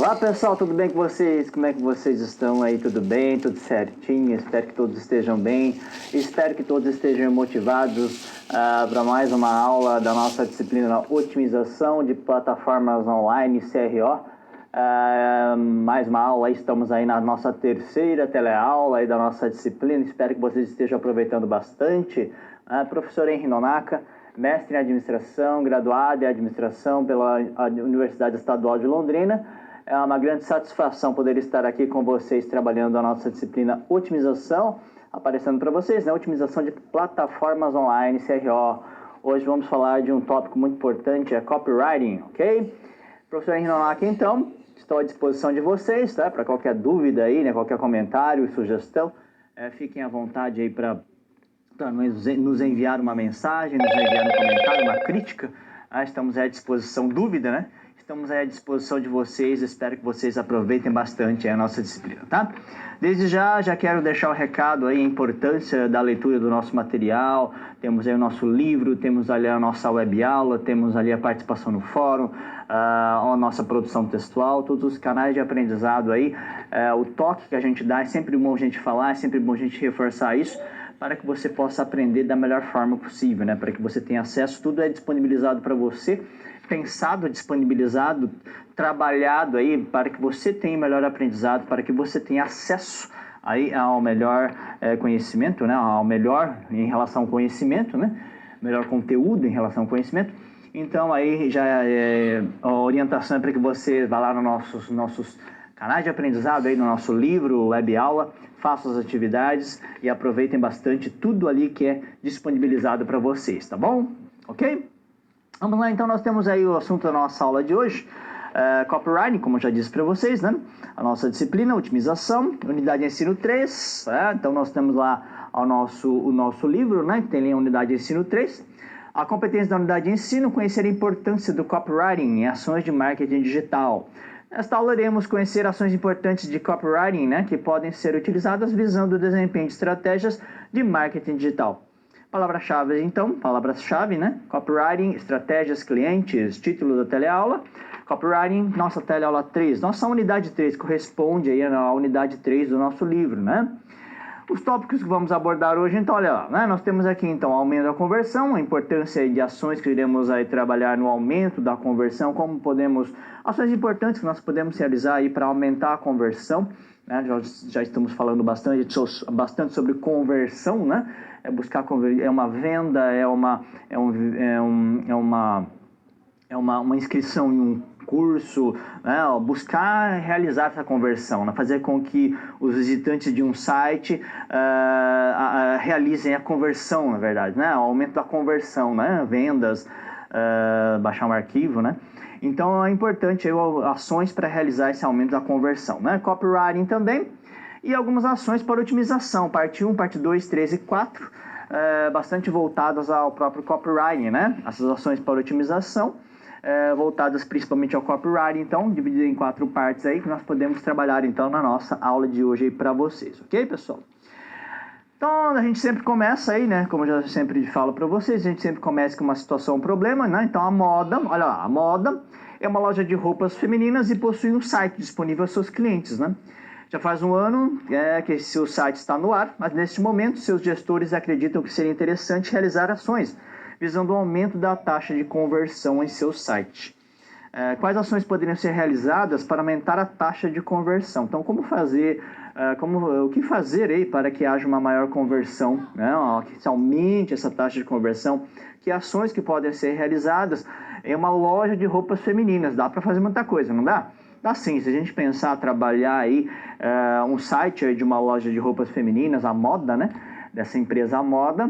Olá pessoal, tudo bem com vocês? Como é que vocês estão aí? Tudo bem? Tudo certinho? Espero que todos estejam bem. Espero que todos estejam motivados para mais uma aula da nossa disciplina Otimização de Plataformas Online, CRO. Mais uma aula, estamos aí na nossa terceira teleaula aí da nossa disciplina. Espero que vocês estejam aproveitando bastante. Professor Henry Nonaka, mestre em administração, graduado em administração pela Universidade Estadual de Londrina. É uma grande satisfação poder estar aqui com vocês trabalhando a nossa disciplina Otimização, aparecendo para vocês, né? Otimização de plataformas online, CRO. Hoje vamos falar de um tópico muito importante, é copywriting, ok? Professor Henry Nonaka, então, estou à disposição de vocês, tá? Para qualquer dúvida aí, né? Qualquer comentário, sugestão, fiquem à vontade aí para nos enviar uma mensagem, nos enviar um comentário, uma crítica. Estamos à disposição, dúvida, né? Estamos à disposição de vocês, espero que vocês aproveitem bastante a nossa disciplina, tá? Desde já quero deixar o recado aí, a importância da leitura do nosso material. Temos aí o nosso livro, temos ali a nossa web aula, temos ali a participação no fórum, a nossa produção textual, todos os canais de aprendizado aí. O toque que a gente dá, é sempre bom a gente falar, é sempre bom a gente reforçar isso, para que você possa aprender da melhor forma possível, né? Para que você tenha acesso, tudo é disponibilizado para você, pensado, disponibilizado, trabalhado aí para que você tenha melhor aprendizado, para que você tenha acesso aí ao melhor conhecimento, né? Ao melhor em relação ao conhecimento, né? Melhor conteúdo em relação ao conhecimento. Então aí já a orientação é para que você vá lá nos nossos canais de aprendizado, aí no nosso livro, web aula, façam as atividades e aproveitem bastante tudo ali que é disponibilizado para vocês, tá bom? Ok? Vamos lá, então nós temos aí o assunto da nossa aula de hoje, copywriting, como eu já disse para vocês, né? A nossa disciplina, otimização, unidade de ensino 3, então nós temos lá o nosso livro, né? Que tem ali a unidade de ensino 3. A competência da unidade de ensino, conhecer a importância do copywriting em ações de marketing digital. Nesta aula iremos conhecer ações importantes de copywriting, né? Que podem ser utilizadas visando o desempenho de estratégias de marketing digital. Palavras-chave, então, palavras-chave, né? Copywriting, estratégias, clientes, título da teleaula. Copywriting, nossa teleaula 3. Nossa unidade 3 corresponde aí à unidade 3 do nosso livro, né? Os tópicos que vamos abordar hoje, então, olha, né? Nós temos aqui, então, aumento da conversão, a importância de ações que iremos aí trabalhar no aumento da conversão, ações importantes que nós podemos realizar aí para aumentar a conversão, né? Já estamos falando bastante sobre conversão, né? Buscar uma venda, uma inscrição em um curso, né? Buscar realizar essa conversão, né? Fazer com que os visitantes de um site realizem a conversão, na verdade, né? O aumento da conversão, né? Vendas, baixar um arquivo, né? Então é importante ações para realizar esse aumento da conversão, né? Copywriting também. E algumas ações para otimização, parte 1, parte 2, 3 e 4, bastante voltadas ao próprio copywriting, né? Essas ações para otimização, voltadas principalmente ao copywriting, então, divididas em 4 partes aí, que nós podemos trabalhar, então, na nossa aula de hoje aí para vocês, ok, pessoal? Então, a gente sempre começa aí, né? Como eu já sempre falo para vocês, a gente sempre começa com uma situação, um problema, né? Então, a moda, olha lá, a moda é uma loja de roupas femininas e possui um site disponível aos seus clientes, né? Já faz um ano que seu site está no ar, mas neste momento seus gestores acreditam que seria interessante realizar ações visando o aumento da taxa de conversão em seu site. Quais ações poderiam ser realizadas para aumentar a taxa de conversão? Então, o que fazer aí para que haja uma maior conversão, né? Que se aumente essa taxa de conversão? Que ações que podem ser realizadas em uma loja de roupas femininas? Dá para fazer muita coisa, não dá? Dá sim, se a gente pensar trabalhar aí um site aí de uma loja de roupas femininas, a moda, né? Dessa empresa a moda,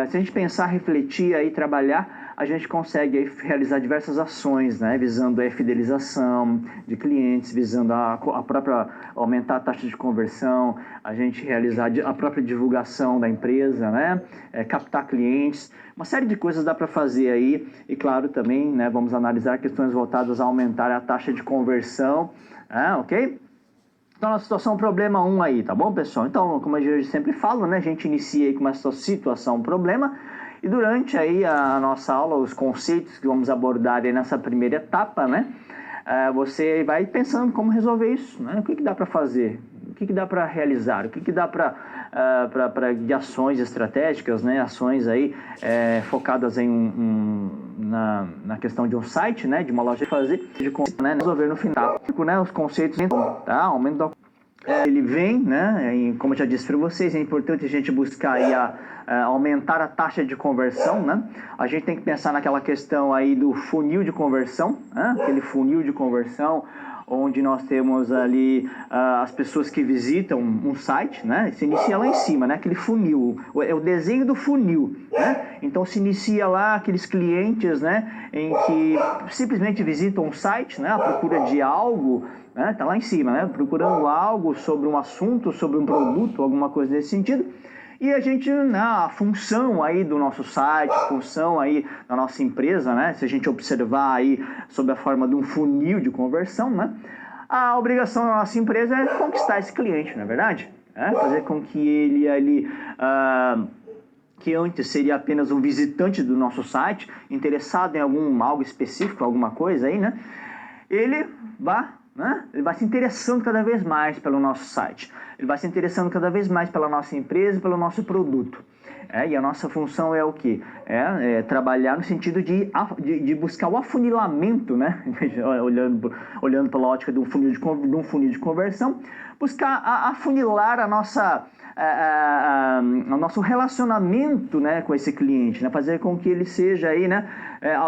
se a gente pensar, refletir aí, trabalhar, a gente consegue aí realizar diversas ações, né? Visando a fidelização de clientes, visando a própria aumentar a taxa de conversão, a gente realizar a própria divulgação da empresa, né? Captar clientes, uma série de coisas dá para fazer aí. E claro também, né? Vamos analisar questões voltadas a aumentar a taxa de conversão, ok? Então, na situação problema 1 aí, tá bom, pessoal? Então, como eu sempre falo, né? A gente inicia aí com uma situação problema. E durante aí a nossa aula, os conceitos que vamos abordar aí nessa primeira etapa, né? você vai pensando como resolver isso, né? O que dá para fazer, o que dá para realizar, o que dá para de ações estratégicas, né? Ações aí focadas na questão de um site, né? De uma loja de fazer, né? Resolver no final, né? Os conceitos, tá? Aumento da ele vem, né? Como eu já disse para vocês, é importante a gente buscar aí aumentar a taxa de conversão, né? A gente tem que pensar naquela questão aí do funil de conversão, né? Aquele funil de conversão onde nós temos ali as pessoas que visitam um site, né? Se inicia lá em cima, né? Aquele funil, é o desenho do funil, né? Então se inicia lá aqueles clientes, né? Em que simplesmente visitam um site, né? À procura de algo, né? Tá lá em cima, né? Procurando algo sobre um assunto, sobre um produto, alguma coisa nesse sentido. E a gente, a função aí do nosso site, a função aí da nossa empresa, né? Se a gente observar aí sob a forma de um funil de conversão, né? A obrigação da nossa empresa é conquistar esse cliente, não é verdade? Fazer com que ele ali, que antes seria apenas um visitante do nosso site, interessado em algo específico, alguma coisa aí, né? Ele vai se interessando cada vez mais pelo nosso site. Ele vai se interessando cada vez mais pela nossa empresa, pelo nosso produto. E a nossa função é o quê? Trabalhar no sentido de buscar o afunilamento, né? olhando pela ótica de um funil de conversão, buscar afunilar o nosso relacionamento, né, com esse cliente, né? Fazer com que ele seja aí, né,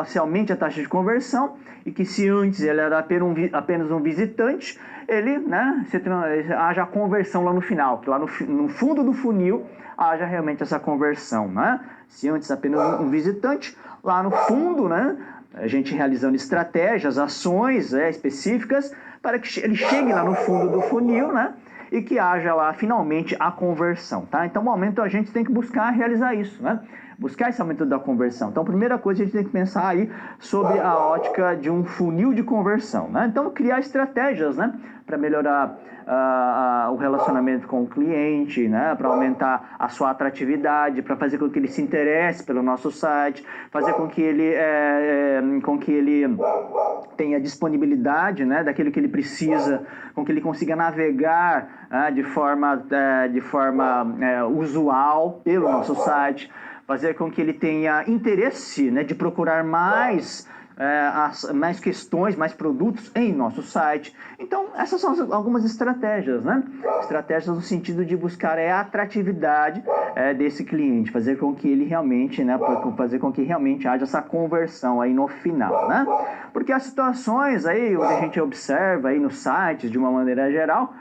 se aumente a taxa de conversão, e que se antes ele era apenas um visitante, ele, né, haja a conversão lá no final, que lá no fundo do funil haja realmente essa conversão, né? Se antes apenas um visitante, lá no fundo, né, a gente realizando estratégias, ações específicas para que ele chegue lá no fundo do funil, né? E que haja lá finalmente a conversão, tá? Então, no momento a gente tem que buscar realizar isso, né? Buscar esse aumento da conversão. Então, a primeira coisa a gente tem que pensar aí sobre a ótica de um funil de conversão, né? Então, criar estratégias, né? Para melhorar o relacionamento com o cliente, né? Para aumentar a sua atratividade, para fazer com que ele se interesse pelo nosso site, fazer com que ele tenha disponibilidade, né? Daquilo que ele precisa, com que ele consiga navegar de forma usual pelo nosso site, fazer com que ele tenha interesse, né, de procurar mais questões, mais produtos em nosso site. Então, essas são algumas estratégias, né? Estratégias no sentido de buscar a atratividade desse cliente, fazer com que ele realmente, né, fazer com que realmente haja essa conversão aí no final, né? Porque as situações aí onde a gente observa aí nos sites de uma maneira geral,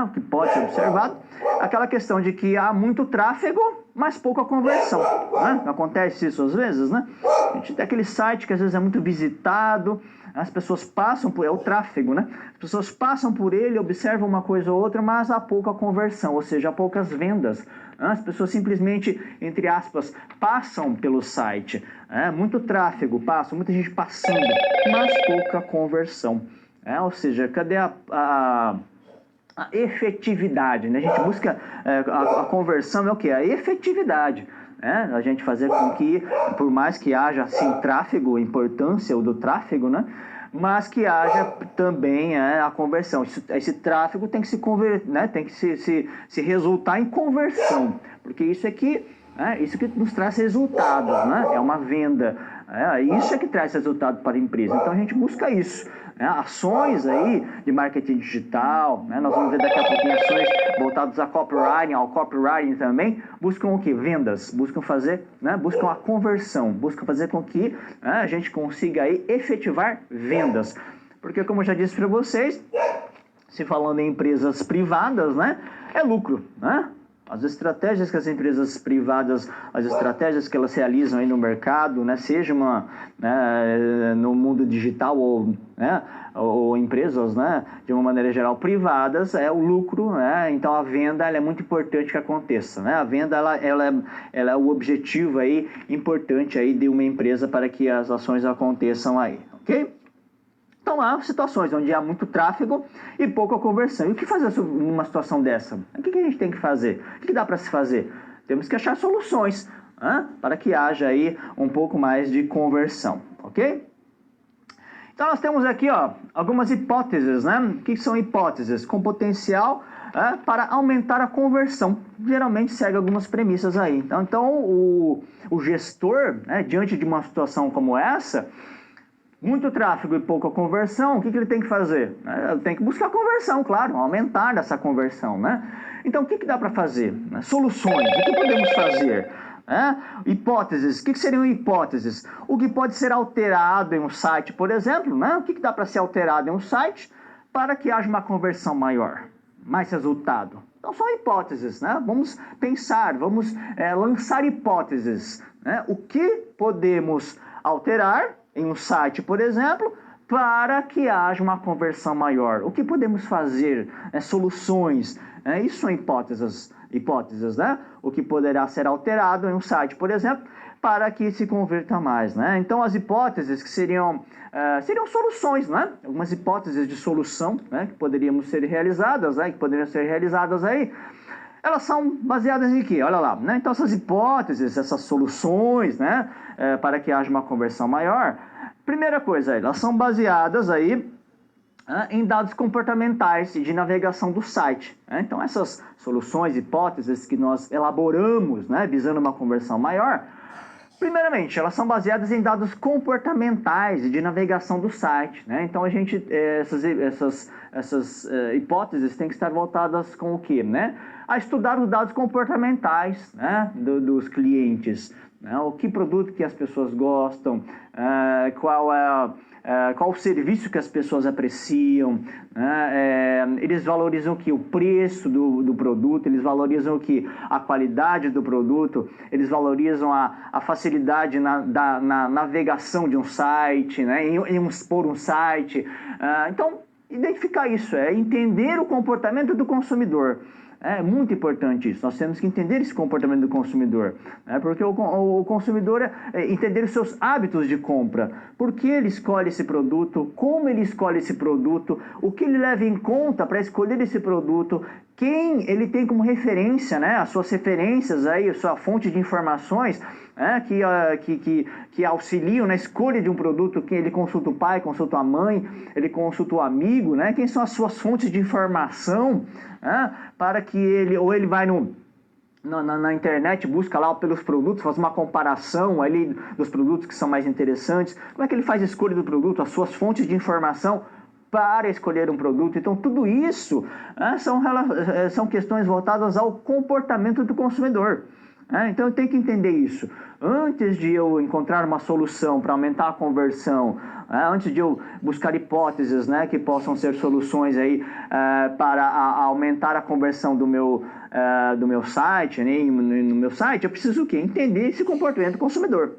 o que pode ser observado, aquela questão de que há muito tráfego, mas pouca conversão, né? Acontece isso às vezes, né? A gente tem aquele site que às vezes é muito visitado, as pessoas passam por... é o tráfego, né? As pessoas passam por ele, observam uma coisa ou outra, mas há pouca conversão, ou seja, há poucas vendas. As pessoas simplesmente, entre aspas, passam pelo site. Muito tráfego, muita gente passando, mas pouca conversão. Ou seja, cadê a efetividade, né? A gente busca a conversão é o que? A efetividade, né? A gente fazer com que, por mais que haja assim tráfego, a importância do tráfego, né? Mas que haja também a conversão. Esse tráfego tem que se converter, né? Tem que se resultar em conversão, porque isso que nos traz resultados, né? É uma venda. Isso é que traz resultado para a empresa. Então a gente busca isso. Ações aí de marketing digital, né? Nós vamos ver daqui a pouquinho ações voltadas ao copywriting também, buscam o que? Vendas, buscam fazer, né? Buscam a conversão, buscam fazer com que a gente consiga aí efetivar vendas. Porque como eu já disse para vocês, se falando em empresas privadas, né? É lucro, né? As estratégias que as empresas privadas, as estratégias que elas realizam aí no mercado, né, seja no mundo digital ou empresas, né, de uma maneira geral privadas, é o lucro, né? Então a venda ela é muito importante que aconteça, né? A venda ela é o objetivo aí importante aí de uma empresa para que as ações aconteçam aí, ok? Então há situações onde há muito tráfego e pouca conversão. E o que fazer numa situação dessa? O que a gente tem que fazer? O que dá para se fazer? Temos que achar soluções para que haja aí um pouco mais de conversão, ok? Então nós temos aqui, ó, algumas hipóteses, né? O que são hipóteses? Com potencial para aumentar a conversão. Geralmente segue algumas premissas aí. Então o gestor, né, diante de uma situação como essa, muito tráfego e pouca conversão, o que ele tem que fazer? Tem que buscar conversão, claro, aumentar essa conversão, né? Então o que dá para fazer? Soluções, o que podemos fazer? Hipóteses, o que seriam hipóteses? O que pode ser alterado em um site, por exemplo, né? O que dá para ser alterado em um site para que haja uma conversão maior, mais resultado? Então são hipóteses, né? Vamos pensar, vamos lançar hipóteses, né? O que podemos alterar em um site, por exemplo, para que haja uma conversão maior? O que podemos fazer? Soluções. Isso são hipóteses, né? O que poderá ser alterado em um site, por exemplo, para que se converta mais, né? Então, as hipóteses que seriam soluções, né? Algumas hipóteses de solução, né? Que poderiam ser realizadas, né? Que poderiam ser realizadas aí. Elas são baseadas em quê? Olha lá, né? Então essas hipóteses, essas soluções, né, para que haja uma conversão maior, primeira coisa, elas são baseadas aí em dados comportamentais de navegação do site. Então essas soluções, hipóteses que nós elaboramos, né, visando uma conversão maior, primeiramente, elas são baseadas em dados comportamentais de navegação do site, né? Então essas hipóteses têm que estar voltadas com o quê, né? A estudar os dados comportamentais, né, dos clientes, né? O que produto que as pessoas gostam, qual o serviço que as pessoas apreciam, né? Eles valorizam o que? O preço do produto, eles valorizam o que? A qualidade do produto, eles valorizam a facilidade na navegação de um site, né? em expor um site. Então, identificar isso, entender o comportamento do consumidor. É muito importante isso, nós temos que entender esse comportamento do consumidor, né? Porque o consumidor entender os seus hábitos de compra, por que ele escolhe esse produto, como ele escolhe esse produto, o que ele leva em conta para escolher esse produto, quem ele tem como referência, né? As suas referências, aí, a sua fonte de informações, que auxiliam na escolha de um produto, quem ele consulta o pai, consulta a mãe, ele consulta o amigo, né? Quem são as suas fontes de informação, para que ele vai na internet, busca lá pelos produtos, faz uma comparação ali dos produtos que são mais interessantes, como é que ele faz a escolha do produto, as suas fontes de informação para escolher um produto. Então tudo isso são questões voltadas ao comportamento do consumidor. Então eu tenho que entender isso. Antes de eu encontrar uma solução para aumentar a conversão, antes de eu buscar hipóteses, né, que possam ser soluções aí, para aumentar a conversão do meu site, né, no meu site, eu preciso o quê? Entender esse comportamento do consumidor.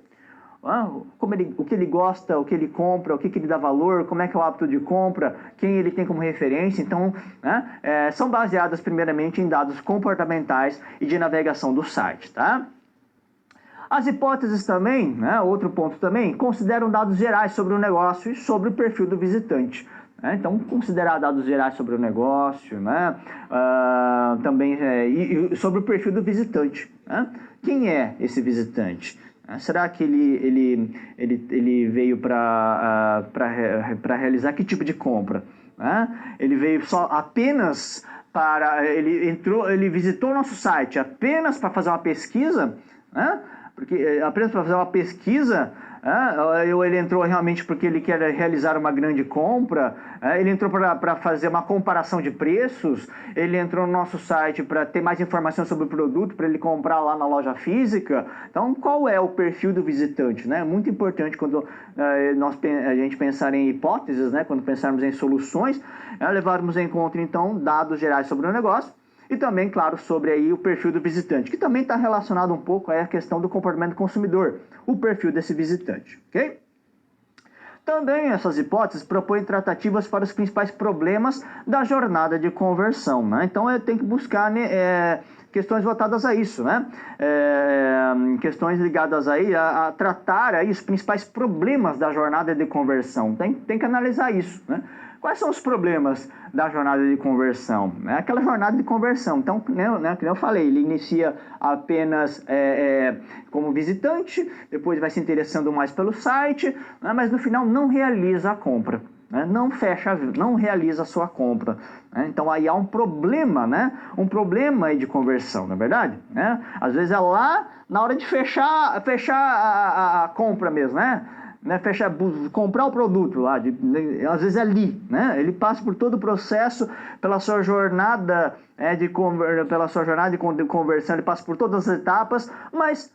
O que ele gosta, o que ele compra, o que ele dá valor, como é que é o hábito de compra, quem ele tem como referência. Então, são baseadas primeiramente em dados comportamentais e de navegação do site, tá? As hipóteses também, né, outro ponto também, consideram dados gerais sobre o negócio e sobre o perfil do visitante. Então, considerar dados gerais sobre o negócio, né, também e sobre o perfil do visitante. Né? Quem é esse visitante? Será que ele veio para realizar que tipo de compra? Ele veio apenas para... Ele visitou o nosso site apenas para fazer uma pesquisa? Porque apenas para fazer uma pesquisa, ou ele entrou realmente porque ele quer realizar uma grande compra, ele entrou para fazer uma comparação de preços, ele entrou no nosso site para ter mais informação sobre o produto, para ele comprar lá na loja física. Então, qual é o perfil do visitante? Né? Muito importante quando a gente pensar em hipóteses, né? Quando pensarmos em soluções, levarmos em conta, então, dados gerais sobre o negócio, e também, claro, sobre aí o perfil do visitante, que também está relacionado um pouco à questão do comportamento do consumidor, o perfil desse visitante, ok? Também essas hipóteses propõem tratativas para os principais problemas da jornada de conversão, né? Então, eu tenho que buscar questões voltadas a isso, né? Questões ligadas aí a tratar aí os principais problemas da jornada de conversão. Tem que analisar isso, né? Quais são os problemas da jornada de conversão? É aquela jornada de conversão. Então, né, como eu falei, ele inicia apenas como visitante, depois vai se interessando mais pelo site, né, mas no final não realiza a compra. Não realiza a sua compra. Né? Então aí há um problema, né? Um problema aí de conversão, não é verdade? Né? Às vezes é lá na hora de fechar a compra mesmo, né? Comprar o produto lá, às vezes é ali, né? Ele passa por todo o processo, pela sua jornada de conversão, ele passa por todas as etapas, mas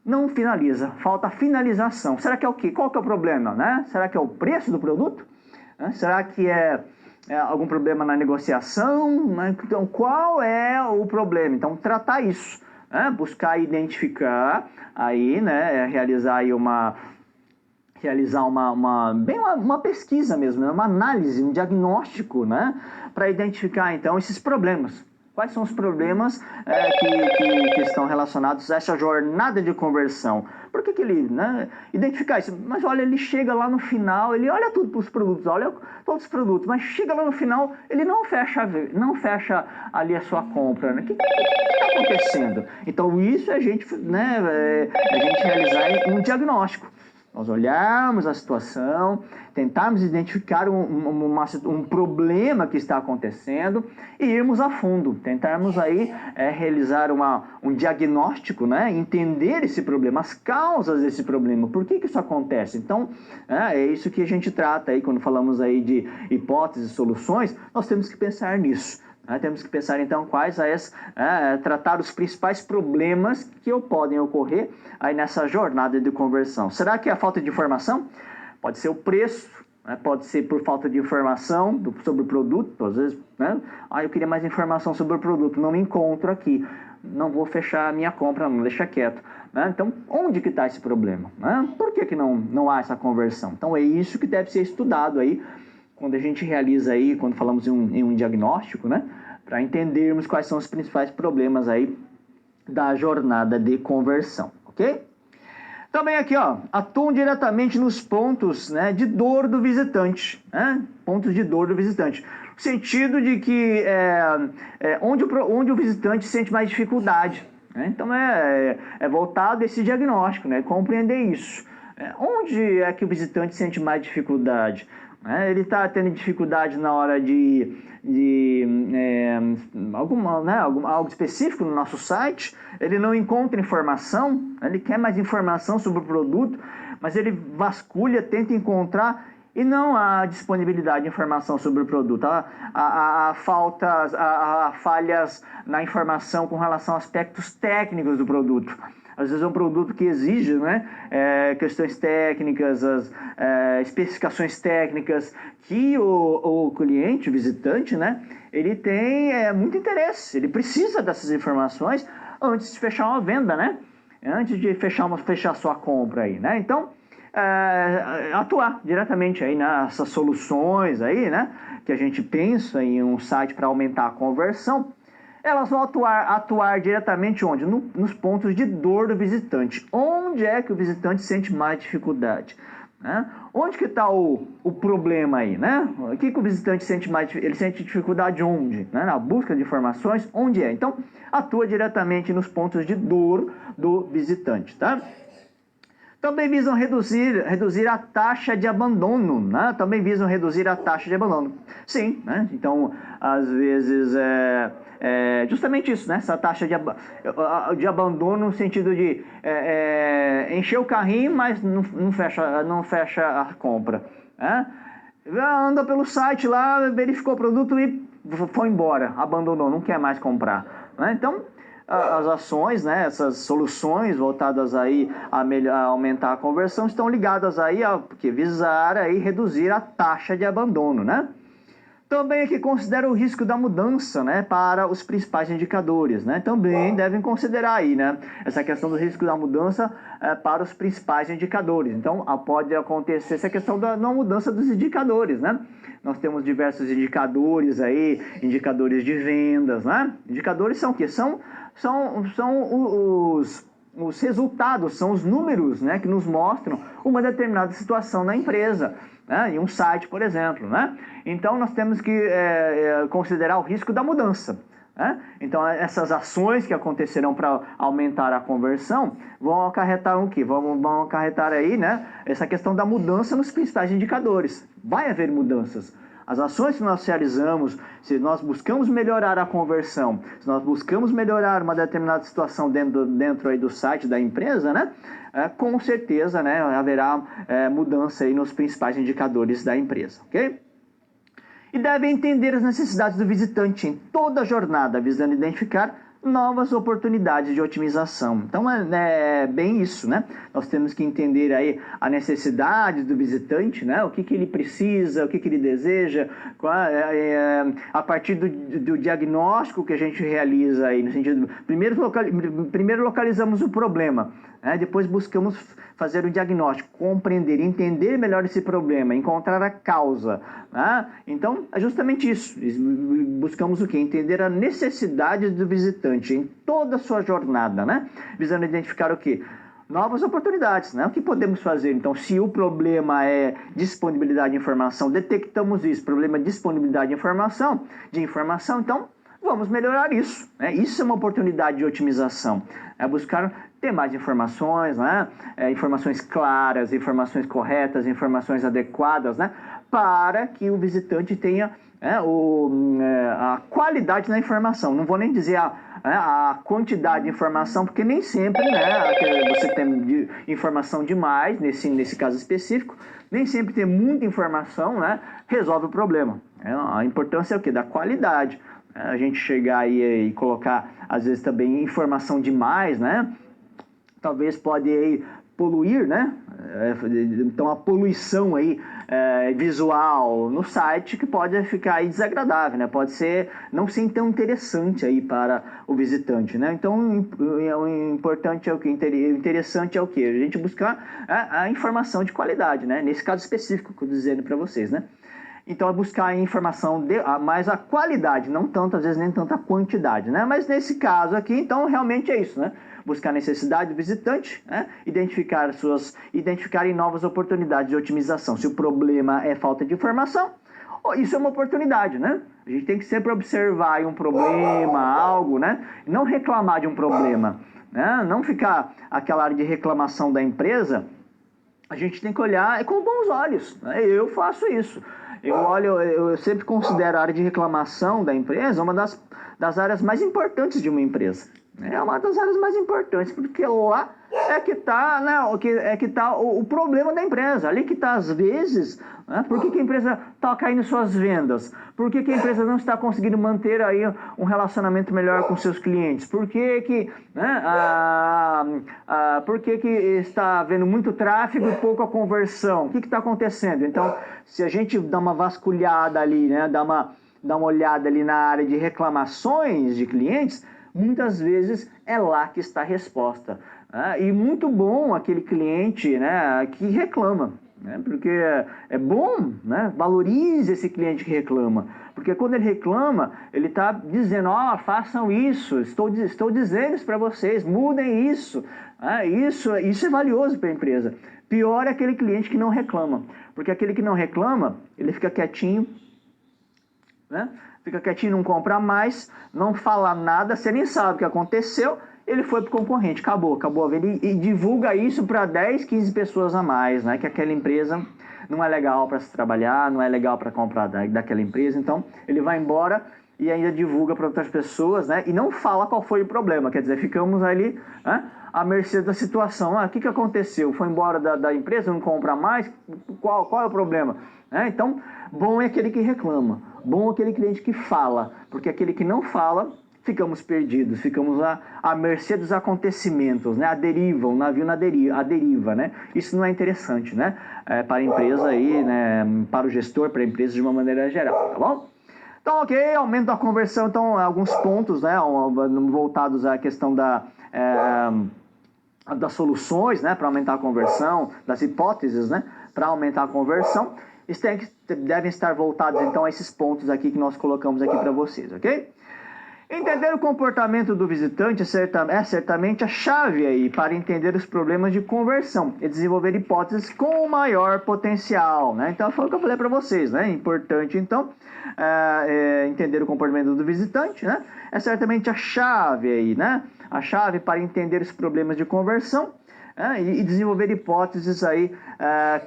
não finaliza, falta finalização. Será que é o quê? Qual que é o problema, né? Será que é o preço do produto? Será que é algum problema na negociação? Então, qual é o problema? Então, tratar isso, né? Buscar identificar, aí, né? Realizar aí uma pesquisa mesmo, né? Uma análise, um diagnóstico, né? Para identificar, então, esses problemas. Quais são os problemas que estão relacionados a essa jornada de conversão? Por que ele, né, identificar isso? Mas olha, ele chega lá no final, ele olha tudo para os produtos, olha todos os produtos, mas chega lá no final, ele não fecha ali a sua compra. Né? O que está acontecendo? Então isso é a gente realizar um diagnóstico. Nós olharmos a situação, tentarmos identificar um problema que está acontecendo e irmos a fundo, tentarmos aí realizar um diagnóstico, né? Entender esse problema, as causas desse problema, por que isso acontece. Então, é isso que a gente trata aí quando falamos aí de hipóteses e soluções, nós temos que pensar nisso. Temos que pensar então tratar os principais problemas que podem ocorrer aí nessa jornada de conversão. Será que é a falta de informação? Pode ser o preço, né? Pode ser por falta de informação sobre o produto, às vezes, né? Eu queria mais informação sobre o produto, não me encontro aqui, não vou fechar a minha compra, não, deixa quieto. Né? Então, onde que está esse problema? Né? Por que não há essa conversão? Então, é isso que deve ser estudado aí, quando a gente realiza aí, quando falamos em um diagnóstico, né? Para entendermos quais são os principais problemas aí da jornada de conversão, ok? Também aqui, atuam diretamente nos pontos, né, de dor do visitante, né? Pontos de dor do visitante. No sentido de que onde o visitante sente mais dificuldade. Né? Então, é voltado a esse diagnóstico, né? Compreender isso. Onde é que o visitante sente mais dificuldade? Ele está tendo dificuldade na hora algo específico no nosso site, ele não encontra informação, ele quer mais informação sobre o produto, mas ele vasculha, tenta encontrar e não há disponibilidade de informação sobre o produto. Há falhas na informação com relação a aspectos técnicos do produto. Às vezes é um produto que exige, né, questões técnicas, especificações técnicas que o cliente, o visitante, né, ele tem muito interesse, ele precisa dessas informações antes de fechar uma venda, né, antes de fechar a sua compra aí, né, então atuar diretamente aí nessas soluções aí, né, que a gente pensa em um site para aumentar a conversão. Elas vão atuar diretamente onde? Nos pontos de dor do visitante. Onde é que o visitante sente mais dificuldade? Né? Onde que está o problema aí? Né? O que o visitante sente mais? Ele sente dificuldade onde? Né? Na busca de informações, onde é? Então, atua diretamente nos pontos de dor do visitante. Tá? Também visam reduzir a taxa de abandono, né? Também visam reduzir a taxa de abandono. Sim, né? Então, às vezes, justamente isso, né? Essa taxa de abandono no sentido de encher o carrinho, mas não fecha a compra. Né? Anda pelo site lá, verificou o produto e foi embora, abandonou, não quer mais comprar. Né? Então, as ações, né, essas soluções voltadas aí a aumentar a conversão estão ligadas aí a visar aí reduzir a taxa de abandono, né? Também aqui considera o risco da mudança, né, para os principais indicadores, né? Também devem considerar aí, né, essa questão do risco da mudança para os principais indicadores. Então, pode acontecer essa questão da mudança dos indicadores, né? Nós temos diversos indicadores aí, indicadores de vendas, né? Indicadores são o quê? São os resultados, são os números, né, que nos mostram uma determinada situação na empresa, né, em um site, por exemplo, né? Então nós temos que considerar o risco da mudança. Então essas ações que acontecerão para aumentar a conversão vão acarretar o quê? Vão acarretar aí, né, essa questão da mudança nos principais indicadores. Vai haver mudanças. As ações que nós realizamos, se nós buscamos melhorar a conversão, se nós buscamos melhorar uma determinada situação dentro aí do site da empresa, né, com certeza, né, haverá mudança aí nos principais indicadores da empresa, ok? E deve entender as necessidades do visitante em toda a jornada, visando identificar novas oportunidades de otimização. Então é bem isso, né? Nós temos que entender aí a necessidade do visitante, né? O que ele precisa, o que ele deseja, a partir do diagnóstico que a gente realiza aí, no sentido, primeiro localizamos o problema, né? Depois buscamos fazer o diagnóstico, compreender, entender melhor esse problema, encontrar a causa, né? Então é justamente isso, buscamos o quê? Entender a necessidade do visitante em toda a sua jornada, né? Visando identificar o quê? Novas oportunidades, né? O que podemos fazer? Então, se o problema é disponibilidade de informação, detectamos isso, problema de disponibilidade de informação, então vamos melhorar isso, né? Isso é uma oportunidade de otimização, é buscar ter mais informações, né? Informações claras, informações corretas, informações adequadas, né? Para que o visitante tenha a qualidade da informação. Não vou nem dizer a quantidade de informação, porque nem sempre, né, você tem informação demais, nesse caso específico, nem sempre ter muita informação, né, resolve o problema. A importância é o quê? Da qualidade. A gente chegar aí e colocar, às vezes, também informação demais, né, talvez pode aí poluir, né? Então a poluição aí visual no site que pode ficar aí desagradável, né? Pode ser não ser tão interessante aí para o visitante, né? Então o importante é o que, interessante é o que a gente buscar a informação de qualidade, né? Nesse caso específico que eu estou dizendo para vocês, né? Então é buscar a informação mais a qualidade, não tanto às vezes nem tanta quantidade, né? Mas nesse caso aqui, então realmente é isso, né? Buscar a necessidade do visitante, né? Identificar novas oportunidades de otimização. Se o problema é falta de informação, isso é uma oportunidade, né? A gente tem que sempre observar um problema, algo, né? Não reclamar de um problema, né? Não ficar aquela área de reclamação da empresa. A gente tem que olhar com bons olhos, né? Eu faço isso. Eu sempre considero a área de reclamação da empresa uma das áreas mais importantes de uma empresa. É uma das áreas mais importantes, porque lá é que está, né, o problema da empresa. Ali que está, às vezes, né, por que a empresa está caindo suas vendas? Por que a empresa não está conseguindo manter aí um relacionamento melhor com seus clientes? Por que está havendo muito tráfego e pouca conversão? O que está acontecendo? Então, se a gente dá uma vasculhada ali, né, dá uma olhada ali na área de reclamações de clientes, muitas vezes é lá que está a resposta. E muito bom aquele cliente, né, que reclama, né, porque é bom, né, valorize esse cliente que reclama, porque quando ele reclama, ele está dizendo, façam isso, estou dizendo isso para vocês, mudem isso. Isso é valioso para a empresa. Pior é aquele cliente que não reclama, porque aquele que não reclama, ele fica quietinho, né? Fica quietinho, não compra mais, não fala nada, você nem sabe o que aconteceu, ele foi para o concorrente, acabou a venda e divulga isso para 10, 15 pessoas a mais, né? Que aquela empresa não é legal para se trabalhar, não é legal para comprar daquela empresa, então ele vai embora e ainda divulga para outras pessoas, né? E não fala qual foi o problema, quer dizer, ficamos ali, né, à mercê da situação. O que aconteceu? Foi embora da empresa, não compra mais? Qual é o problema? Então, bom é aquele que reclama, bom é aquele cliente que fala, porque aquele que não fala, ficamos perdidos, ficamos à mercê dos acontecimentos, né? A deriva, o navio a deriva, né? Isso não é interessante, né? Para a empresa aí, né? Para o gestor, para a empresa de uma maneira geral, tá bom? Então, ok, aumento da conversão, então alguns pontos, né, voltados à questão das soluções, né, para aumentar a conversão, das hipóteses, né, para aumentar a conversão, devem estar voltados então a esses pontos aqui que nós colocamos aqui para vocês, ok? Entender o comportamento do visitante é certamente a chave aí para entender os problemas de conversão e desenvolver hipóteses com maior potencial, né? Então, foi o que eu falei para vocês, né? É importante, então, entender o comportamento do visitante, né? É certamente a chave aí, né? A chave para entender os problemas de conversão e desenvolver hipóteses aí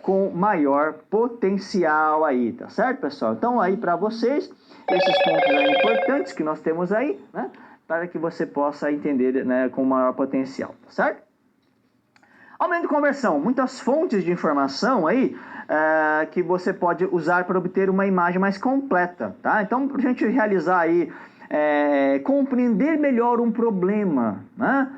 com maior potencial aí, tá certo, pessoal? Então, aí para vocês, esses pontos aí importantes que nós temos aí, né, para que você possa entender, né, com maior potencial, tá certo? Aumento de conversão, muitas fontes de informação aí que você pode usar para obter uma imagem mais completa, tá? Então, para a gente realizar aí, compreender melhor um problema, né?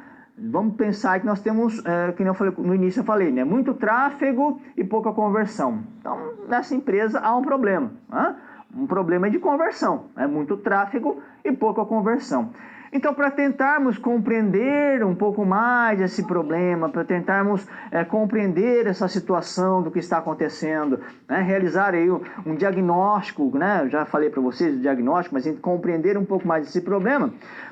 Vamos pensar que nós temos, que eu falei, no início eu falei, né, muito tráfego e pouca conversão. Então, nessa empresa há um problema, né? Um problema de conversão, muito tráfego e pouca conversão. Então, para tentarmos compreender um pouco mais esse problema, para tentarmos compreender essa situação do que está acontecendo, né, realizar aí um diagnóstico, né, já falei para vocês o diagnóstico, mas compreender um pouco mais esse problema,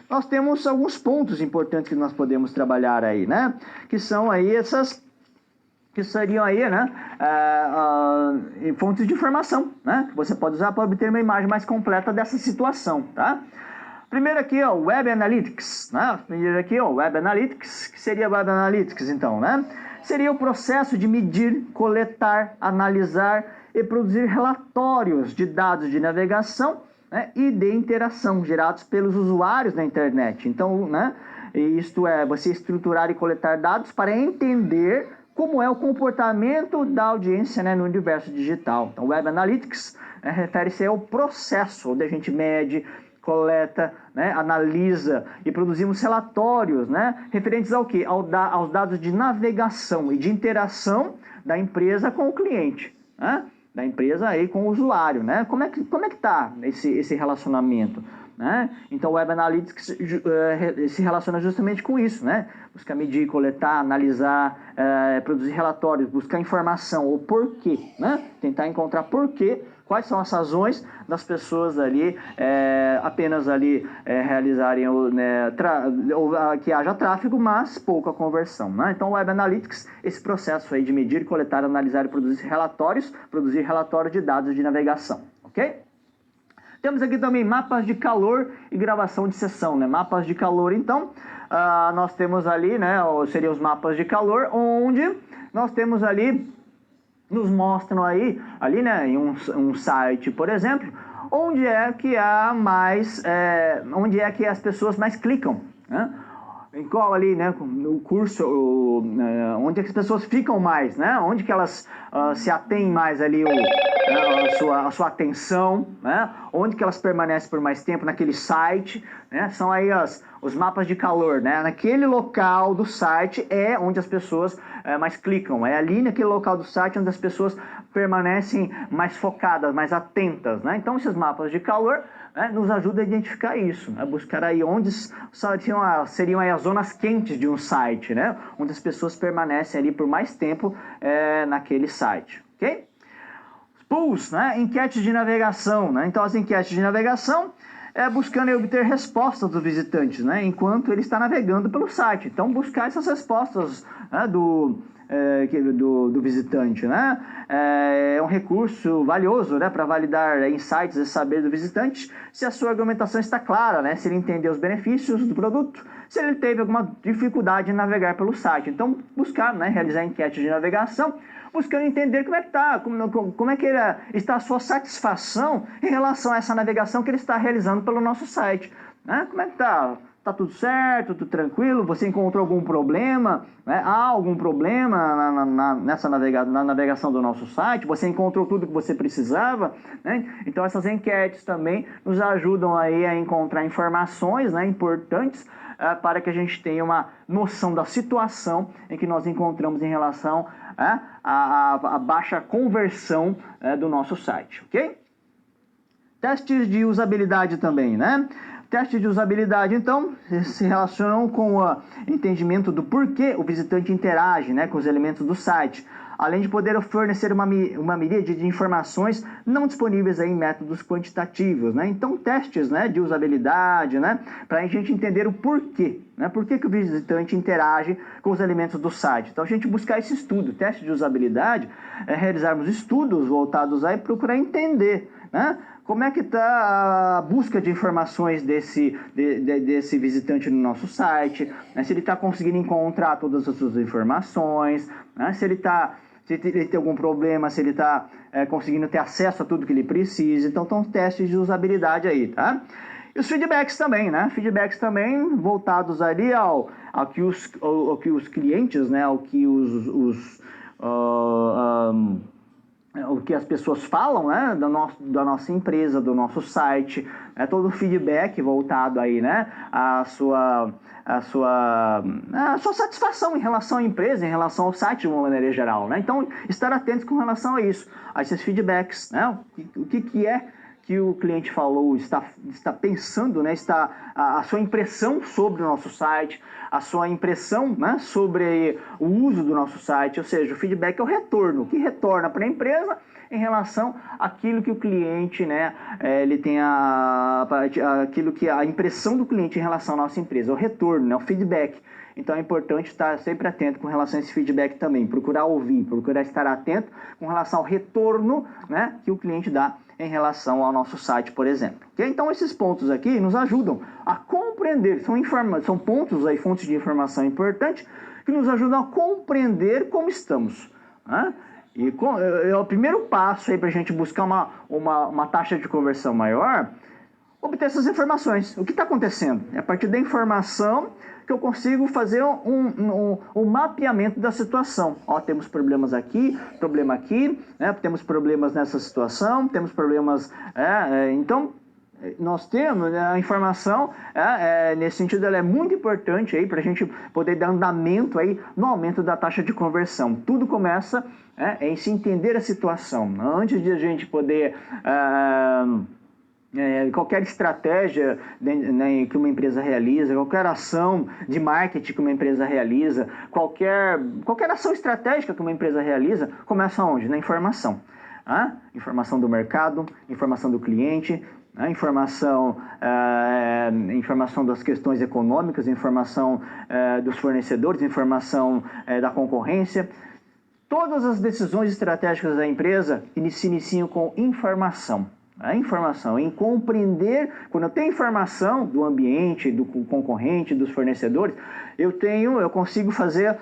nós temos alguns pontos importantes que nós podemos trabalhar aí, né, que são aí essas... que seriam aí, né, fontes de informação, né, que você pode usar para obter uma imagem mais completa dessa situação, tá? Primeiro aqui, ó, Web Analytics, né? Primeiro aqui, ó, Web Analytics, que seria Web Analytics, então, né? Seria o processo de medir, coletar, analisar e produzir relatórios de dados de navegação, né, e de interação gerados pelos usuários na internet. Então, né, isto é, você estruturar e coletar dados para entender como é o comportamento da audiência, né, no universo digital. Então, Web Analytics refere-se ao processo onde a gente mede, coleta, né, analisa e produzimos relatórios, né, referentes ao quê? Aos dados de navegação e de interação da empresa com o cliente, né, da empresa aí com o usuário, né? Como é que está esse relacionamento? Né? Então, o Web Analytics se relaciona justamente com isso, né? Buscar medir, coletar, analisar, produzir relatórios, buscar informação, o porquê, né? Tentar encontrar porquê, quais são as razões das pessoas ali, apenas ali realizarem, né, que haja tráfego, mas pouca conversão, né? Então, o Web Analytics, esse processo aí de medir, coletar, analisar e produzir relatórios de dados de navegação, ok? Temos aqui também mapas de calor e gravação de sessão, né? Mapas de calor, então, nós temos ali, né, seriam os mapas de calor, onde nós temos ali, nos mostram aí, ali, né, em um site, por exemplo, onde é que há mais, onde é que as pessoas mais clicam, né? Em qual ali, né, no curso, onde é que as pessoas ficam mais, né? Onde que elas se atêm mais ali, a sua atenção, né? Onde que elas permanecem por mais tempo naquele site, né? São aí os mapas de calor, né? Naquele local do site é onde as pessoas mais clicam, é ali naquele local do site onde as pessoas permanecem mais focadas, mais atentas, né? Então, esses mapas de calor, né, nos ajuda a identificar isso, né? Buscar aí onde seriam aí as zonas quentes de um site, né? Onde as pessoas permanecem ali por mais tempo naquele site, ok? Pools, né? Enquetes de navegação, né? Então, as enquetes de navegação buscando obter respostas dos visitantes, né, enquanto ele está navegando pelo site. Então, buscar essas respostas, né, do visitante, né? É um recurso valioso, né, para validar insights e saber do visitante se a sua argumentação está clara, né, se ele entendeu os benefícios do produto, se ele teve alguma dificuldade em navegar pelo site. Então, buscar, né, realizar enquete de navegação, buscando entender como é que está, como é que está a sua satisfação em relação a essa navegação que ele está realizando pelo nosso site, né? Como é que está? Está tudo certo, tudo tranquilo? Você encontrou algum problema? Né? Há algum problema na navegação do nosso site? Você encontrou tudo que você precisava? Né? Então, essas enquetes também nos ajudam aí a encontrar informações, né, importantes para que a gente tenha uma noção da situação em que nós encontramos em relação à baixa conversão do nosso site, ok? Testes de usabilidade também, né? Testes de usabilidade, então, se relacionam com o entendimento do porquê o visitante interage, né, com os elementos do site. além de poder fornecer uma miríade de informações não disponíveis aí em métodos quantitativos, né? Então, testes, né, de usabilidade, né, para a gente entender o porquê, né? Por que o visitante interage com os elementos do site. Então, a gente buscar esse estudo, teste de usabilidade, realizarmos estudos voltados aí, procurar entender, né, como é que está a busca de informações desse visitante no nosso site, né? Se ele está conseguindo encontrar todas as suas informações, né? Se ele tem algum problema, se ele está conseguindo ter acesso a tudo que ele precisa. Então, estão testes de usabilidade aí, tá? E os feedbacks também, né? Feedbacks também voltados ali ao que os clientes, né? O que as pessoas falam, né, da nossa empresa, do nosso site, todo o feedback voltado aí, né, a sua satisfação em relação à empresa, em relação ao site de uma maneira geral, né? Então, estar atentos com relação a isso, a esses feedbacks, né? O que é que o cliente falou, está pensando, né? A sua impressão sobre o nosso site, a sua impressão, né, sobre o uso do nosso site, ou seja, o feedback é o retorno, que retorna para a empresa em relação àquilo que o cliente, né, ele tem aquilo que a impressão do cliente em relação à nossa empresa, o retorno, né, o feedback. Então é importante estar sempre atento com relação a esse feedback também, procurar ouvir, procurar estar atento com relação ao retorno, né, que o cliente dá em relação ao nosso site, por exemplo. Okay? Então esses pontos aqui nos ajudam a compreender, são pontos aí, fontes de informação importantes que nos ajudam a compreender como estamos. Né? E o primeiro passo aí para a gente buscar uma taxa de conversão maior, obter essas informações. O que está acontecendo? É a partir da informação que eu consigo fazer um mapeamento da situação. Ó, temos problemas aqui, problema aqui, né? Temos problemas nessa situação, temos problemas... então, nós temos, né, a informação, nesse sentido, ela é muito importante aí para a gente poder dar andamento aí no aumento da taxa de conversão. Tudo começa em se entender a situação. Antes de a gente poder... qualquer estratégia, né, que uma empresa realiza, qualquer ação de marketing que uma empresa realiza, qualquer ação estratégica que uma empresa realiza, começa onde? Na informação. Informação do mercado, informação do cliente, informação das questões econômicas, informação dos fornecedores, informação da concorrência. Todas as decisões estratégicas da empresa se iniciam com informação. A informação, em compreender, quando eu tenho informação do ambiente, do concorrente, dos fornecedores, eu consigo fazer,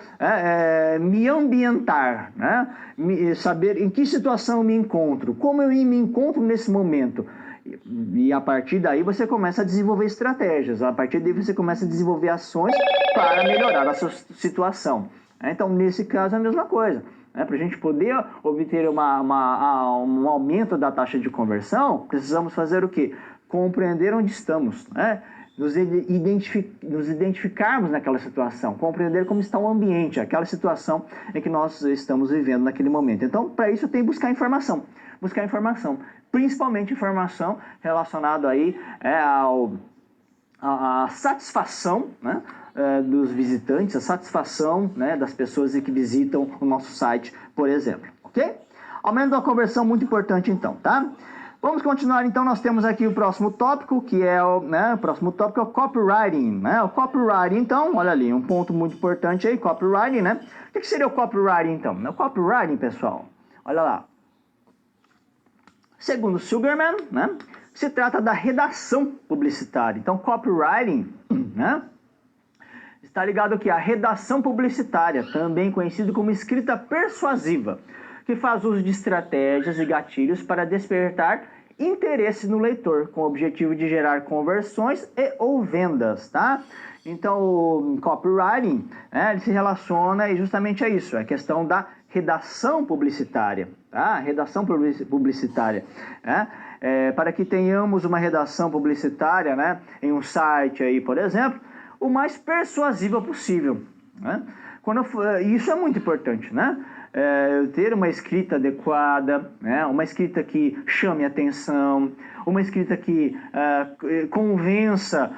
me ambientar, né? Saber em que situação eu me encontro, como eu me encontro nesse momento. E a partir daí você começa a desenvolver estratégias, a partir daí você começa a desenvolver ações para melhorar a sua situação. Então, nesse caso, é a mesma coisa. Para a gente poder obter um aumento da taxa de conversão, precisamos fazer o quê? Compreender onde estamos, né? Nos identificarmos naquela situação, compreender como está o ambiente, aquela situação em que nós estamos vivendo naquele momento. Então, para isso, tem que buscar informação, principalmente informação relacionada aí à satisfação, né, dos visitantes, a satisfação, né, das pessoas que visitam o nosso site, por exemplo, ok? Aumento da conversão muito importante então, tá? Vamos continuar então, nós temos aqui o próximo tópico, que é o copywriting, né? O copywriting, então, olha ali, um ponto muito importante aí, copywriting, né? O que seria o copywriting então? O copywriting, pessoal, olha lá. Segundo Sugarman, né, se trata da redação publicitária. Então, copywriting, né, está ligado aqui à redação publicitária, também conhecido como escrita persuasiva, que faz uso de estratégias e gatilhos para despertar interesse no leitor, com o objetivo de gerar conversões e ou vendas, tá? Então, o copywriting, ele se relaciona justamente a isso, a questão da redação publicitária, tá? Redação publicitária, né? Para que tenhamos uma redação publicitária, né, em um site aí, por exemplo, o mais persuasiva possível, né? Isso é muito importante, né? ter uma escrita adequada, né? Uma escrita que chame atenção, uma escrita que convença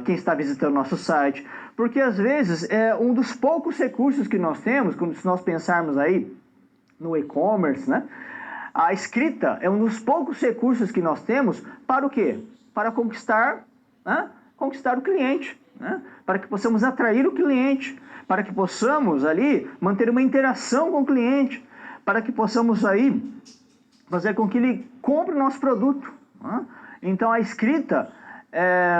quem está visitando nosso site, porque às vezes é um dos poucos recursos que nós temos, se nós pensarmos aí no e-commerce, né? A escrita é um dos poucos recursos que nós temos para o quê? Para conquistar, né? Conquistar o cliente, né? Para que possamos atrair o cliente, para que possamos ali manter uma interação com o cliente, para que possamos aí fazer com que ele compre o nosso produto, né? Então a escrita,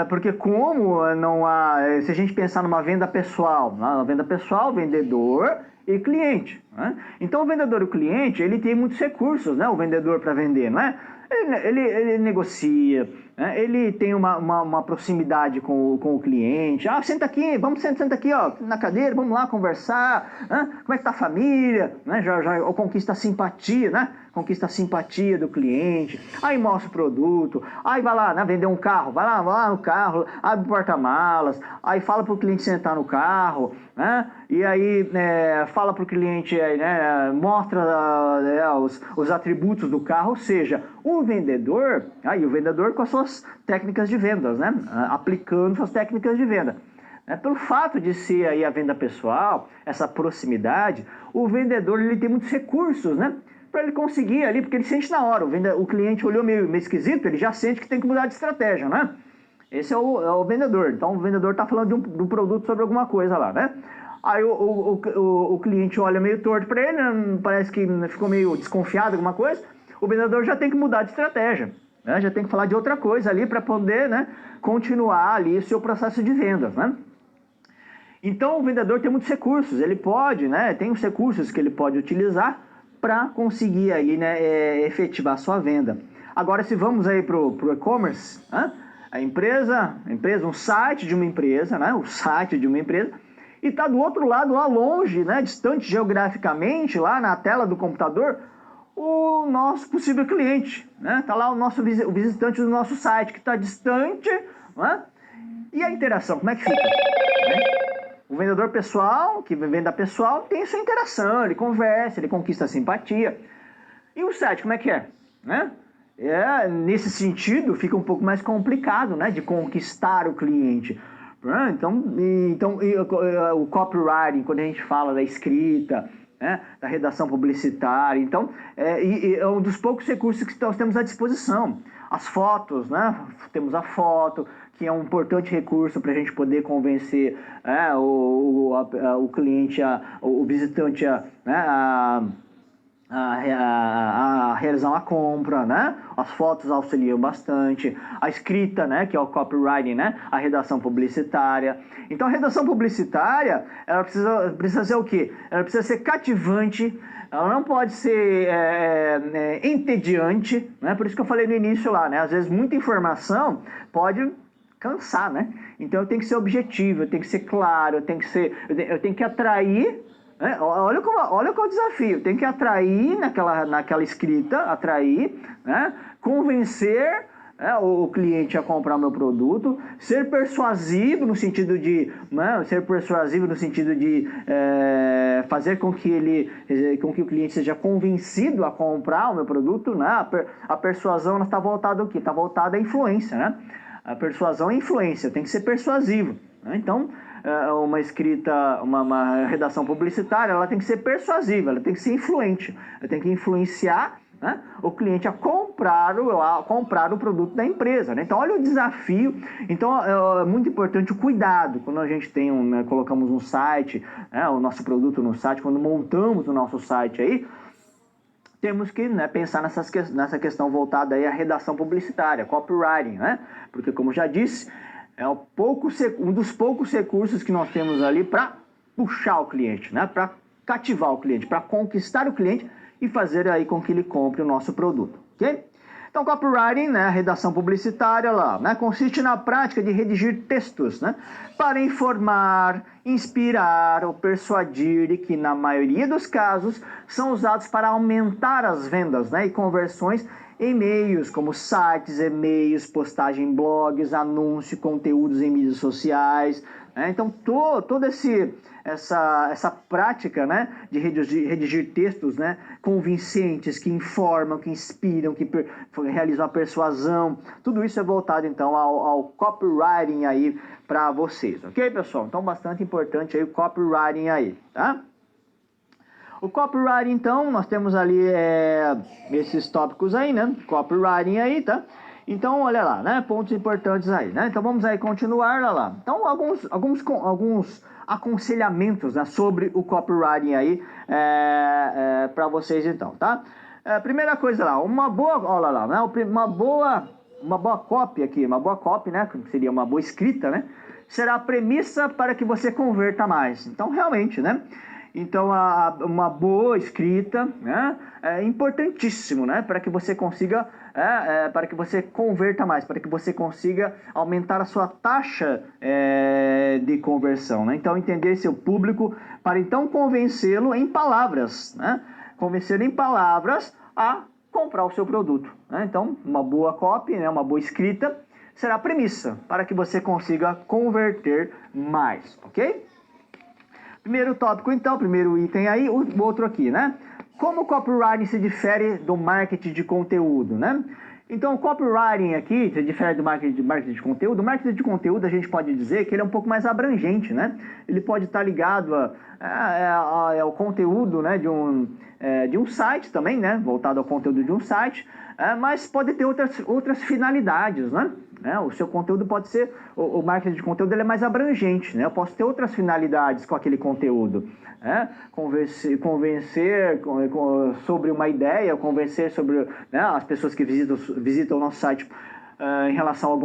porque como não há, se a gente pensar numa venda pessoal, né? Venda pessoal, vendedor e cliente, né? Então o vendedor e o cliente, ele tem muitos recursos, né? O vendedor para vender, não é? Ele negocia, né? Ele tem uma proximidade com o cliente. Senta aqui, senta aqui, ó, na cadeira, vamos lá conversar, né? Como é que tá a família, né? Já conquista a simpatia, né? Conquista a simpatia do cliente, aí mostra o produto, aí vai lá, né, vender um carro, vai lá no carro, abre o porta-malas, aí fala para o cliente sentar no carro, né, e aí fala para o cliente, né, mostra os atributos do carro, ou seja, o vendedor com as suas técnicas de vendas, né, aplicando suas técnicas de venda. Pelo fato de ser aí a venda pessoal, essa proximidade, o vendedor ele tem muitos recursos, né, para ele conseguir ali, porque ele sente na hora, o cliente olhou meio esquisito, ele já sente que tem que mudar de estratégia, né? Esse é o vendedor. Então o vendedor está falando de um produto sobre alguma coisa lá, né? Aí o cliente olha meio torto para ele, né? Parece que ficou meio desconfiado de alguma coisa, o vendedor já tem que mudar de estratégia, né? Já tem que falar de outra coisa ali para poder, né, continuar ali o seu processo de vendas, né? Então o vendedor tem muitos recursos, ele pode, né, tem os recursos que ele pode utilizar para conseguir aí, né, efetivar a sua venda. Agora, se vamos aí para o e-commerce, né, a empresa, um site de uma empresa, né, o site de uma empresa, e está do outro lado, lá longe, né, distante geograficamente, lá na tela do computador, o nosso possível cliente, né, está lá o visitante do nosso site, que está distante, né, e a interação, como é que fica? Né? O vendedor pessoal, que vende a pessoal, tem sua interação, ele conversa, ele conquista a simpatia. E o site, como é que é? Né? Nesse sentido, fica um pouco mais complicado, né, de conquistar o cliente. Então o copywriting, quando a gente fala da escrita, né, da redação publicitária, então é um dos poucos recursos que nós temos à disposição. As fotos, né? Temos a foto, que é um importante recurso para a gente poder convencer o cliente, o visitante a realizar uma compra, né? As fotos auxiliam bastante, a escrita, né, que é o copywriting, né, a redação publicitária. Então a redação publicitária, ela precisa ser o quê? Ela precisa ser cativante, ela não pode ser entediante, né? Por isso que eu falei no início lá, né? Às vezes muita informação pode cansar, né? Então eu tenho que ser objetivo, eu tenho que ser claro, eu tenho que atrair. Olha qual é o desafio, tem que atrair naquela escrita, né? Convencer o cliente a comprar o meu produto, ser persuasivo no sentido de, né? Fazer com que o cliente seja convencido a comprar o meu produto, né? A persuasão está voltada ao quê? Está voltada à influência, né? A persuasão é influência, tem que ser persuasivo, né? Então uma escrita, uma redação publicitária, ela tem que ser persuasiva, ela tem que ser influente, ela tem que influenciar, né, o cliente a comprar o produto da empresa, né? Então olha o desafio. Então é muito importante o cuidado quando a gente tem colocamos um site, né, o nosso produto no site, quando montamos o nosso site aí, temos que, né, pensar nessa questão voltada aí à redação publicitária, copywriting, né? Porque como já disse, é um dos poucos recursos que nós temos ali para puxar o cliente, né? Para cativar o cliente, para conquistar o cliente e fazer aí com que ele compre o nosso produto, ok? Então, copywriting, né, redação publicitária lá, né, consiste na prática de redigir textos, né, para informar, inspirar ou persuadir, e que na maioria dos casos são usados para aumentar as vendas, né, e conversões em meios como sites, e-mails, postagem em blogs, anúncio, conteúdos em mídias sociais, né? Então, toda essa prática, né, de redigir textos, né, convincentes, que informam, que inspiram, que realizam a persuasão, tudo isso é voltado, então, ao copywriting aí para vocês, ok, pessoal? Então, bastante importante aí o copywriting aí, tá? O copywriting, então, nós temos ali esses tópicos aí, né? Copywriting aí, tá? Então, olha lá, né? Pontos importantes aí, né? Então, vamos aí continuar lá. Então, alguns aconselhamentos, né, sobre o copywriting aí para vocês, então, tá? Primeira coisa lá, uma boa, olha lá, né? Uma boa copy aqui, né? Que seria uma boa escrita, né? Será a premissa para que você converta mais. Então, realmente, né? Então, uma boa escrita, né, é importantíssimo, né, para que você consiga, para que você converta mais, para que você consiga aumentar a sua taxa de conversão, né? Então, entender seu público para então convencê-lo em palavras, né? Convencê-lo em palavras a comprar o seu produto, né? Então, uma boa copy, né, uma boa escrita será a premissa para que você consiga converter mais, ok? Primeiro tópico, então, primeiro item aí, o outro aqui, né? Como o copywriting se difere do marketing de conteúdo, né? Então, o copywriting aqui se difere do marketing de conteúdo. O marketing de conteúdo, a gente pode dizer que ele é um pouco mais abrangente, né? Ele pode estar ligado ao conteúdo, né, de um site também, né? Voltado ao conteúdo de um site, mas pode ter outras finalidades, né? O seu conteúdo pode ser, o marketing de conteúdo ele é mais abrangente, né? Eu posso ter outras finalidades com aquele conteúdo, né? Convencer sobre uma ideia, convencer sobre, né, as pessoas que visitam o nosso site em relação a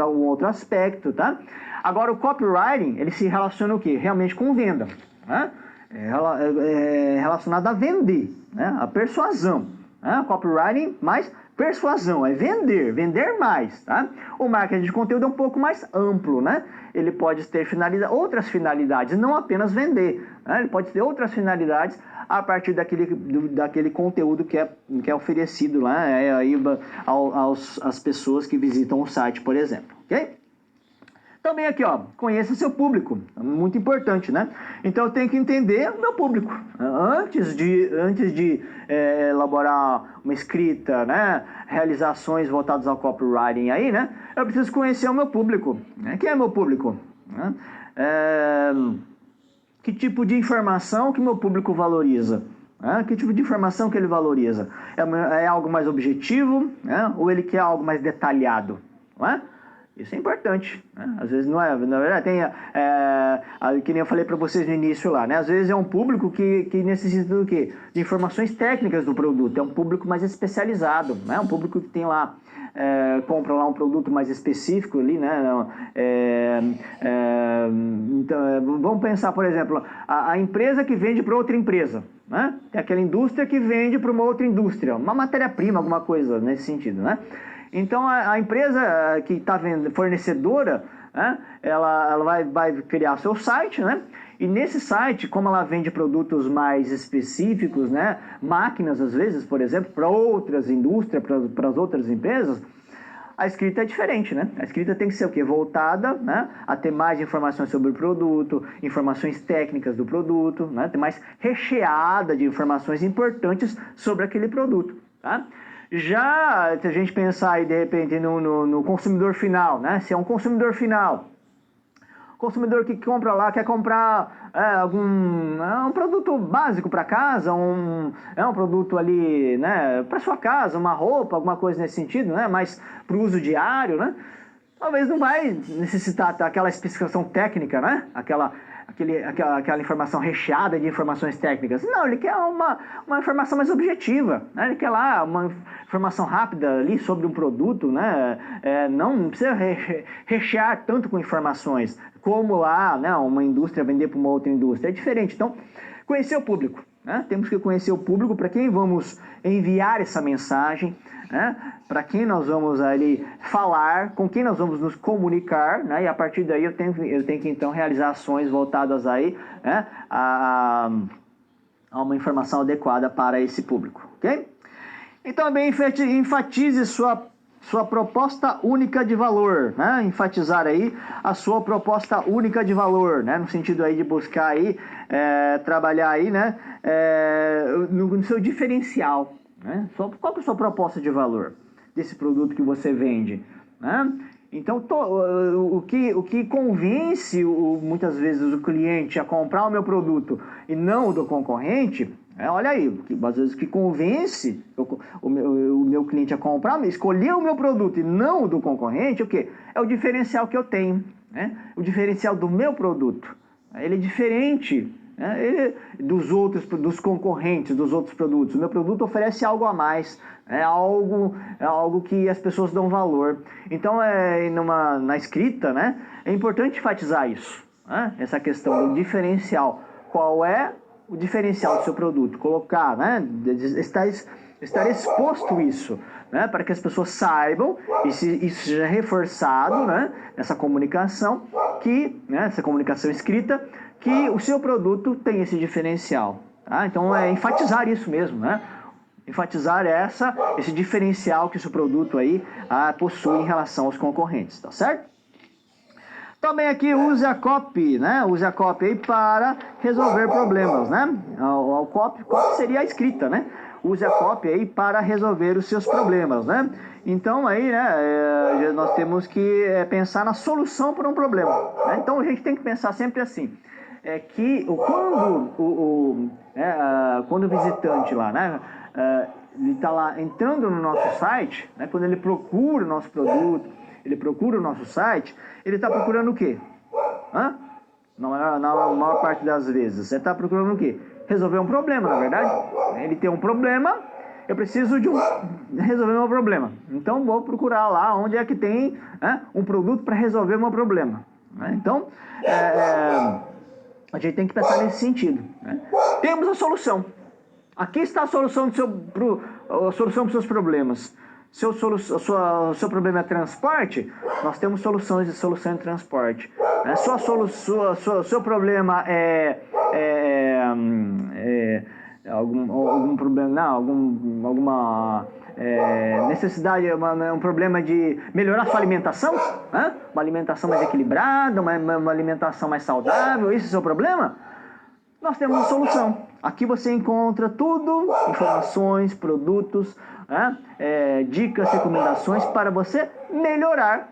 um outro aspecto, tá? Agora, o copywriting, ele se relaciona o quê? Realmente com venda, né? É relacionado a vender, né? A persuasão, né? Copywriting mais persuasão, é vender mais, tá? O marketing de conteúdo é um pouco mais amplo, né? Ele pode ter outras finalidades, não apenas vender, né? Ele pode ter outras finalidades a partir daquele conteúdo que é oferecido lá, aí às pessoas que visitam o site, por exemplo, ok? Também aqui, ó, conheça seu público, muito importante, né? Então eu tenho que entender o meu público. Antes de elaborar uma escrita, né? Realizar ações voltadas ao copywriting aí, né? Eu preciso conhecer o meu público. Né? Quem é meu público? Né? Que tipo de informação que meu público valoriza? Que tipo de informação que ele valoriza? É algo mais objetivo, né? Ou ele quer algo mais detalhado? Não é? Isso é importante, né? Às vezes não é, na verdade que nem eu falei para vocês no início lá, né? Às vezes é um público que necessita do quê? De informações técnicas do produto, é um público mais especializado, né? Um público que tem lá, compra lá um produto mais específico ali, né? Então, vamos pensar, por exemplo, a empresa que vende para outra empresa, né? Tem aquela indústria que vende para uma outra indústria, uma matéria-prima, alguma coisa nesse sentido, né? Então, a empresa que está fornecedora, né, ela vai criar seu site, né? E nesse site, como ela vende produtos mais específicos, né, máquinas às vezes, por exemplo, para outras indústrias, para as outras empresas, a escrita é diferente, né? A escrita tem que ser o quê? Voltada, né, a ter mais informações sobre o produto, informações técnicas do produto, né? Ter mais recheada de informações importantes sobre aquele produto, tá? Já, se a gente pensar aí, de repente, no consumidor final, né? Se é um consumidor final, consumidor que compra lá, quer comprar um produto básico para casa, um produto ali, né, para sua casa, uma roupa, alguma coisa nesse sentido, né? Mas para o uso diário, né? Talvez não vai necessitar aquela especificação técnica, né? Aquela informação recheada de informações técnicas. Não, ele quer uma informação mais objetiva, né? Ele quer lá uma informação rápida ali sobre um produto, né? Não precisa rechear tanto com informações, como lá, né, uma indústria vender para uma outra indústria. É diferente. Então, conhecer o público, né? Temos que conhecer o público para quem vamos enviar essa mensagem, né? Para quem nós vamos ali falar, com quem nós vamos nos comunicar, né? E a partir daí eu tenho que então realizar ações voltadas aí, né, a uma informação adequada para esse público, ok? E também enfatize sua proposta única de valor, né? Enfatizar aí a sua proposta única de valor, né? No sentido aí de buscar aí, trabalhar aí, né? No seu diferencial, né? Qual que é a sua proposta de valor desse produto que você vende, né? Então, o que convence muitas vezes o cliente a comprar o meu produto e não o do concorrente, olha aí, às vezes o que convence o meu cliente a comprar, escolher o meu produto e não o do concorrente, o quê? É o diferencial que eu tenho, né? O diferencial do meu produto. Ele é diferente, né? Dos concorrentes, dos outros produtos. O meu produto oferece algo a mais, é algo que as pessoas dão valor. Então, na escrita, né, é importante enfatizar isso, né? Essa questão do diferencial. Qual é o diferencial do seu produto? Colocar, né, estar exposto isso, né, para que as pessoas saibam, e isso seja reforçado, né, nessa comunicação, essa comunicação escrita, que o seu produto tem esse diferencial. Tá? Então, enfatizar isso mesmo, né? Enfatizar esse diferencial que o seu produto aí possui em relação aos concorrentes, tá certo? Também aqui use a copy, né? Use a copy aí para resolver problemas, né? O copy seria a escrita, né? Use a copy aí para resolver os seus problemas, né? Então aí, né, nós temos que pensar na solução para um problema, né? Então a gente tem que pensar sempre assim, que quando o visitante lá, né, ele está lá entrando no nosso site, né, quando ele procura o nosso produto, ele procura o nosso site, ele está procurando o quê? Na maior parte das vezes, você está procurando o quê? Resolver um problema, na verdade. Ele tem um problema, eu preciso resolver meu problema. Então vou procurar lá onde é que tem um produto para resolver meu problema. Então, a gente tem que pensar nesse sentido, né? Temos a solução. Aqui está a solução para os seus problemas. Seu problema é transporte, nós temos solução de transporte. Seu problema algum problema, alguma necessidade, um problema de melhorar sua alimentação, né? Uma alimentação mais equilibrada, uma alimentação mais saudável, esse é o seu problema? Nós temos uma solução. Aqui você encontra tudo, informações, produtos, dicas, recomendações para você melhorar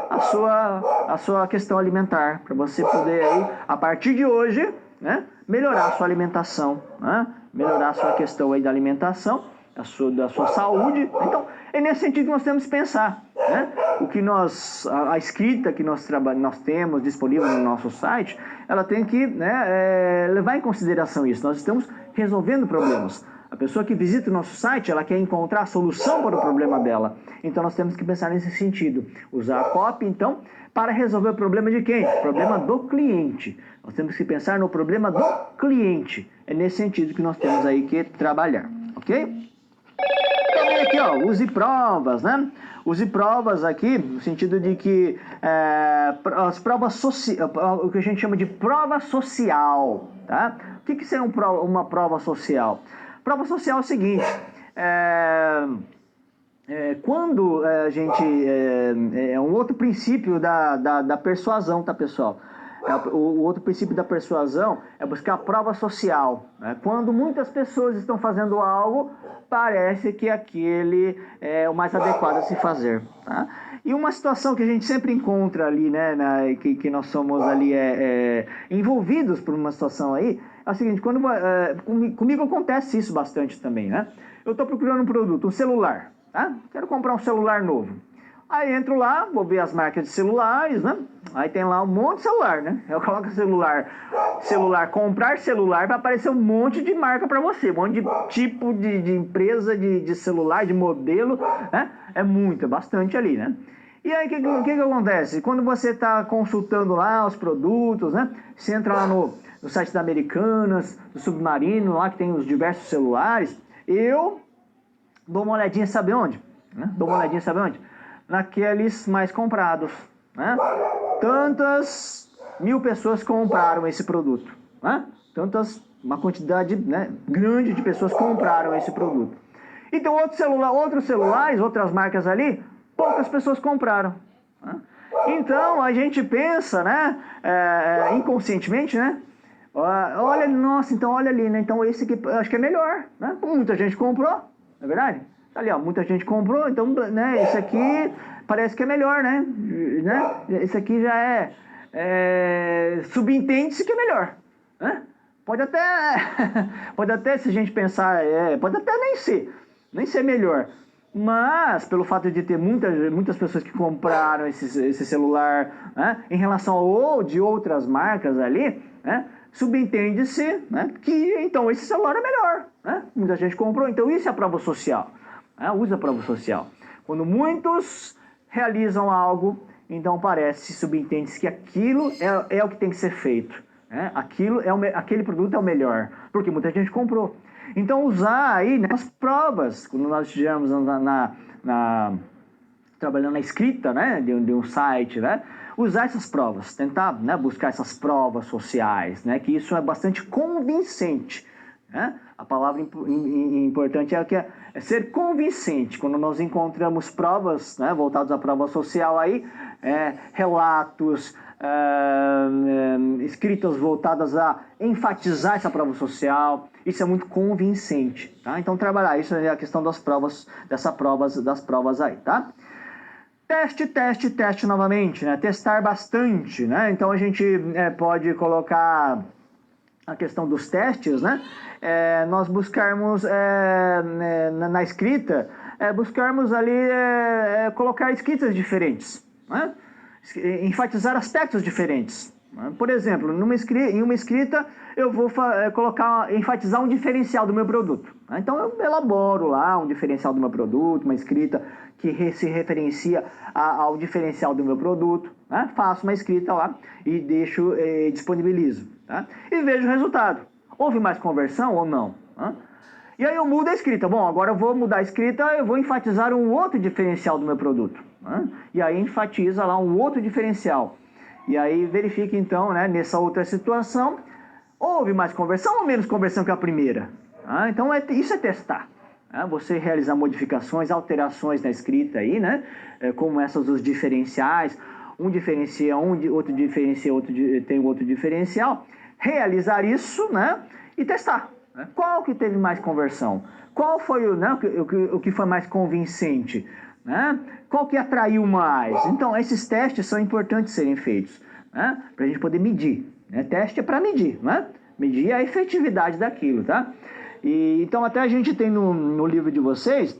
a sua questão alimentar, para você poder aí, a partir de hoje, né, melhorar a sua alimentação, melhorar a sua questão aí da alimentação, da sua saúde. Então, é nesse sentido que nós temos que pensar, né? A escrita que nós temos disponível no nosso site, ela tem que, né, levar em consideração isso. Nós estamos resolvendo problemas. A pessoa que visita o nosso site, ela quer encontrar a solução para o problema dela. Então, nós temos que pensar nesse sentido. Usar a copy, então, para resolver o problema de quem? O problema do cliente. Nós temos que pensar no problema do cliente. É nesse sentido que nós temos aí que trabalhar, ok? Também aqui, ó, use provas, né? Use provas aqui, no sentido de que as provas o que a gente chama de prova social, tá? O que seria uma prova social? Prova social é o seguinte, quando a gente... um outro princípio da persuasão, tá, pessoal? O outro princípio da persuasão é buscar a prova social, né? Quando muitas pessoas estão fazendo algo, parece que aquele é o mais adequado a se fazer, tá? E uma situação que a gente sempre encontra ali, né, que nós somos ali envolvidos por uma situação aí, é o seguinte, comigo acontece isso bastante também, né? Eu estou procurando um produto, um celular, tá? Quero comprar um celular novo. Aí entro lá, vou ver as marcas de celulares, né? Aí tem lá um monte de celular, né? Eu coloco comprar celular, vai aparecer um monte de marca para você, um monte de tipo de empresa de celular, de modelo, né? É bastante ali, né? E aí, o que acontece? Quando você está consultando lá os produtos, né? Você entra lá no site da Americanas, do Submarino, lá que tem os diversos celulares, eu dou uma olhadinha, sabe onde? Naqueles mais comprados, né? Tantas mil pessoas compraram esse produto, né? Uma quantidade, né, grande de pessoas compraram esse produto. E tem outros celulares, outras marcas ali, poucas pessoas compraram. Né? Então a gente pensa, né, inconscientemente, né? Olha, nossa, então olha ali, né? Então esse aqui eu acho que é melhor, né? Muita gente comprou, não é verdade? Ali, ó, muita gente comprou, então, né, esse aqui parece que é melhor, né? Esse aqui já subentende-se que é melhor, né? Pode até, pode até, se a gente pensar, pode até nem ser melhor. Mas, pelo fato de ter muitas pessoas que compraram esse celular, né, em relação ou de outras marcas ali, né, subentende-se, né, que então esse celular é melhor. Né? Muita gente comprou, então isso é a prova social. Né? Usa a prova social. Quando muitos realizam algo, então subentende-se que aquilo é o que tem que ser feito. Né? Aquele produto é o melhor, porque muita gente comprou. Então usar aí nas provas, quando nós estivermos trabalhando na escrita, né, de um site, né, usar essas provas, tentar, né, buscar essas provas sociais, né, que isso é bastante convincente. Né? A palavra importante é ser convincente. Quando nós encontramos provas, né, voltadas à prova social aí, relatos, escritas voltadas a enfatizar essa prova social, isso é muito convincente, tá? Então trabalhar isso é a questão das provas, das provas aí, tá? Teste novamente, né? Testar bastante, né? Então a gente pode colocar a questão dos testes, né? Nós buscarmos na escrita, buscarmos ali colocar escritas diferentes, né? Enfatizar aspectos diferentes. Por exemplo, em uma escrita eu vou enfatizar um diferencial do meu produto. Então eu elaboro lá um diferencial do meu produto, uma escrita que se referencia ao diferencial do meu produto. Né? Faço uma escrita lá e disponibilizo. Tá? E vejo o resultado. Houve mais conversão ou não? Né? E aí eu mudo a escrita. Bom, agora eu vou mudar a escrita, eu vou enfatizar um outro diferencial do meu produto. Né? E aí enfatiza lá um outro diferencial. E aí verifica então, né, nessa outra situação, houve mais conversão ou menos conversão que a primeira? Então isso é testar. Você realizar modificações, alterações na escrita aí, né? Como essas dos diferenciais, um diferencia outro diferencia, tem outro diferencial. Realizar isso, né? E testar. Né? Qual que teve mais conversão? Qual foi o que foi mais convincente? Né? Qual que atraiu mais? Então, esses testes são importantes serem feitos, né? Para a gente poder medir. Né? Teste é para medir, né? Medir a efetividade daquilo, tá? Então, até a gente tem no livro de vocês,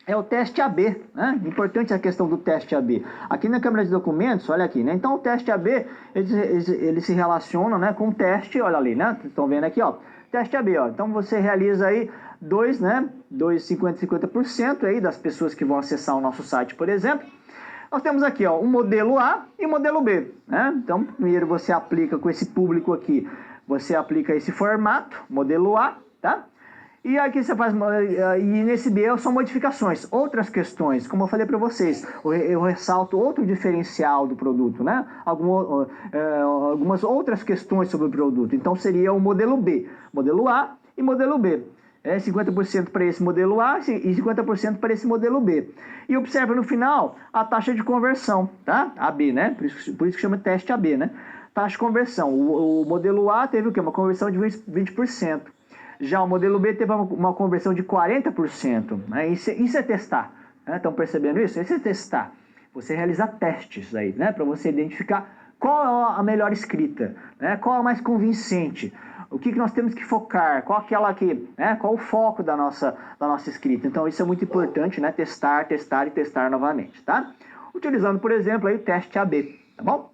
o teste AB, né? Importante a questão do teste AB. Aqui na Câmara de Documentos, olha aqui, né? Então, o teste AB, ele se relaciona, né, com o teste, olha ali, né? Vocês estão vendo aqui, ó. Teste AB, ó. Então, você realiza aí 50% aí das pessoas que vão acessar o nosso site, por exemplo. Nós temos aqui, ó, o modelo A e o modelo B, né? Então, primeiro você aplica com esse público aqui, você aplica esse formato, modelo A, tá? E aqui você faz, e nesse B são modificações, outras questões, como eu falei para vocês, eu ressalto outro diferencial do produto, né? Algumas outras questões sobre o produto. Então seria o modelo B, modelo A e modelo B. 50% para esse modelo A e 50% para esse modelo B. E observa no final a taxa de conversão, tá? AB, né? Por isso que chama teste AB, né? Taxa de conversão. O modelo A teve o quê? Uma conversão de 20%. Já o modelo B teve uma conversão de 40%. Né? Isso é testar. Né? Estão percebendo isso? Isso é testar. Você realizar testes aí, né? Para você identificar qual é a melhor escrita, né? Qual é a mais convincente. O que nós temos que focar, qual o foco da nossa escrita. Então isso é muito importante, né? Testar e testar novamente, tá? Utilizando, por exemplo, aí, o teste AB, tá bom?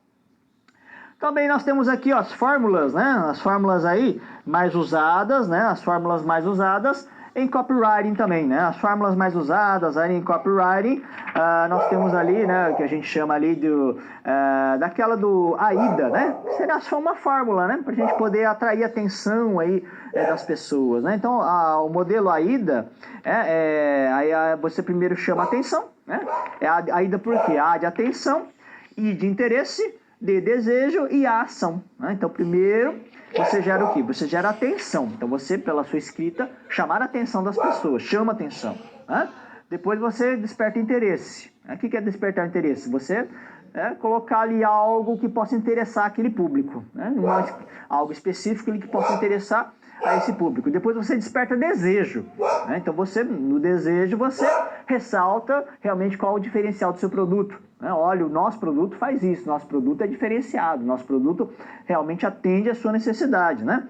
Também nós temos aqui, ó, as fórmulas, né? As fórmulas aí mais usadas, né? As fórmulas mais usadas em copywriting também, né? As fórmulas mais usadas aí em copywriting, nós temos ali, né? Que a gente chama ali daquela do AIDA, né? Que seria só uma fórmula, né? Para a gente poder atrair a atenção aí das pessoas, né? Então, o modelo AIDA, aí você primeiro chama a atenção, né? A AIDA por quê? A de atenção, I de interesse, de desejo e a ação, né? Então, primeiro, você gera o quê? Você gera atenção. Então, você, pela sua escrita, chamar a atenção das pessoas, chama atenção, né? Depois você desperta interesse. O que é despertar interesse? Você colocar ali algo que possa interessar aquele público, né? Algo específico que possa interessar a esse público. Depois você desperta desejo, né? Então no desejo você ressalta realmente qual é o diferencial do seu produto, né? Olha, o nosso produto faz isso, nosso produto é diferenciado, nosso produto realmente atende a sua necessidade, né?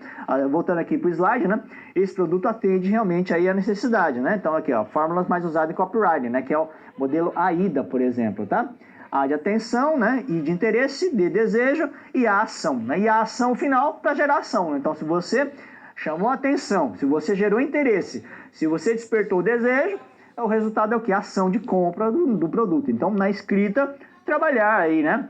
Voltando aqui para o slide, né? Esse produto atende realmente aí a necessidade, né? Então aqui, ó, fórmulas mais usadas em copywriting, né? Que é o modelo AIDA, por exemplo, tá? A de atenção, né? E de interesse, de desejo e a ação, né? E a ação final para gerar ação, né? Então, se você chamou a atenção, se você gerou interesse, se você despertou o desejo, o resultado é o que? A ação de compra do produto. Então, na escrita, trabalhar aí, né?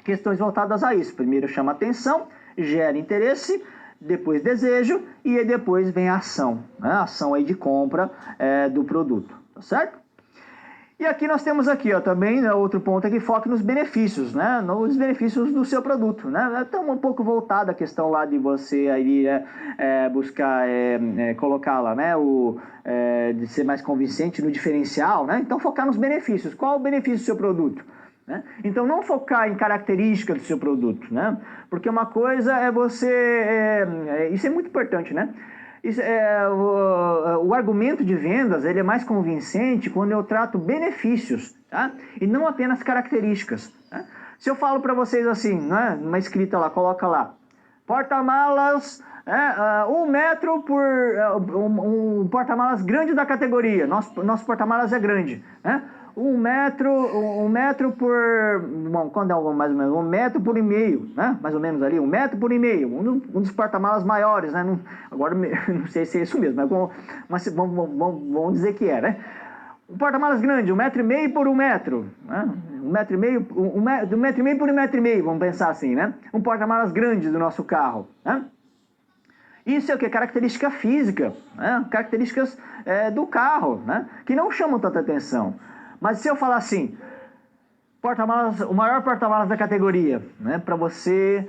Questões voltadas a isso. Primeiro chama atenção, gera interesse, depois desejo e depois vem a ação, né? A ação aí de compra do produto, tá certo? E aqui nós temos aqui, ó, também, né, outro ponto aqui, foque nos benefícios, né? Nos benefícios do seu produto, né? Estamos um pouco voltado à questão lá de você aí buscar colocar lá, né? De ser mais convincente no diferencial, né? Então focar nos benefícios. Qual o benefício do seu produto? Né? Então não focar em características do seu produto, né? Porque uma coisa é você... isso é muito importante, né? O argumento de vendas ele é mais convincente quando eu trato benefícios, tá? E não apenas características, tá? Se eu falo para vocês assim, né, uma escrita lá, coloca lá, porta-malas 1 metro por um porta-malas grande da categoria, nosso porta-malas é grande, né? 1 metro por... Bom, quando é mais ou menos 1 metro por e meio, né? Mais ou menos ali, 1 metro por e meio. Um dos porta-malas maiores, né? Agora não sei se é isso mesmo, mas vamos dizer que é, né? Um porta-malas grande, 1,5 metro por 1 metro, né? 1,5 metro, 1,5 metro por 1,5 metro, vamos pensar assim, né? Um porta-malas grande do nosso carro, né? Isso é o que? Característica física, né? Características do carro, né? Que não chamam tanta atenção. Mas se eu falar assim, porta-malas, o maior porta-malas da categoria, né, para você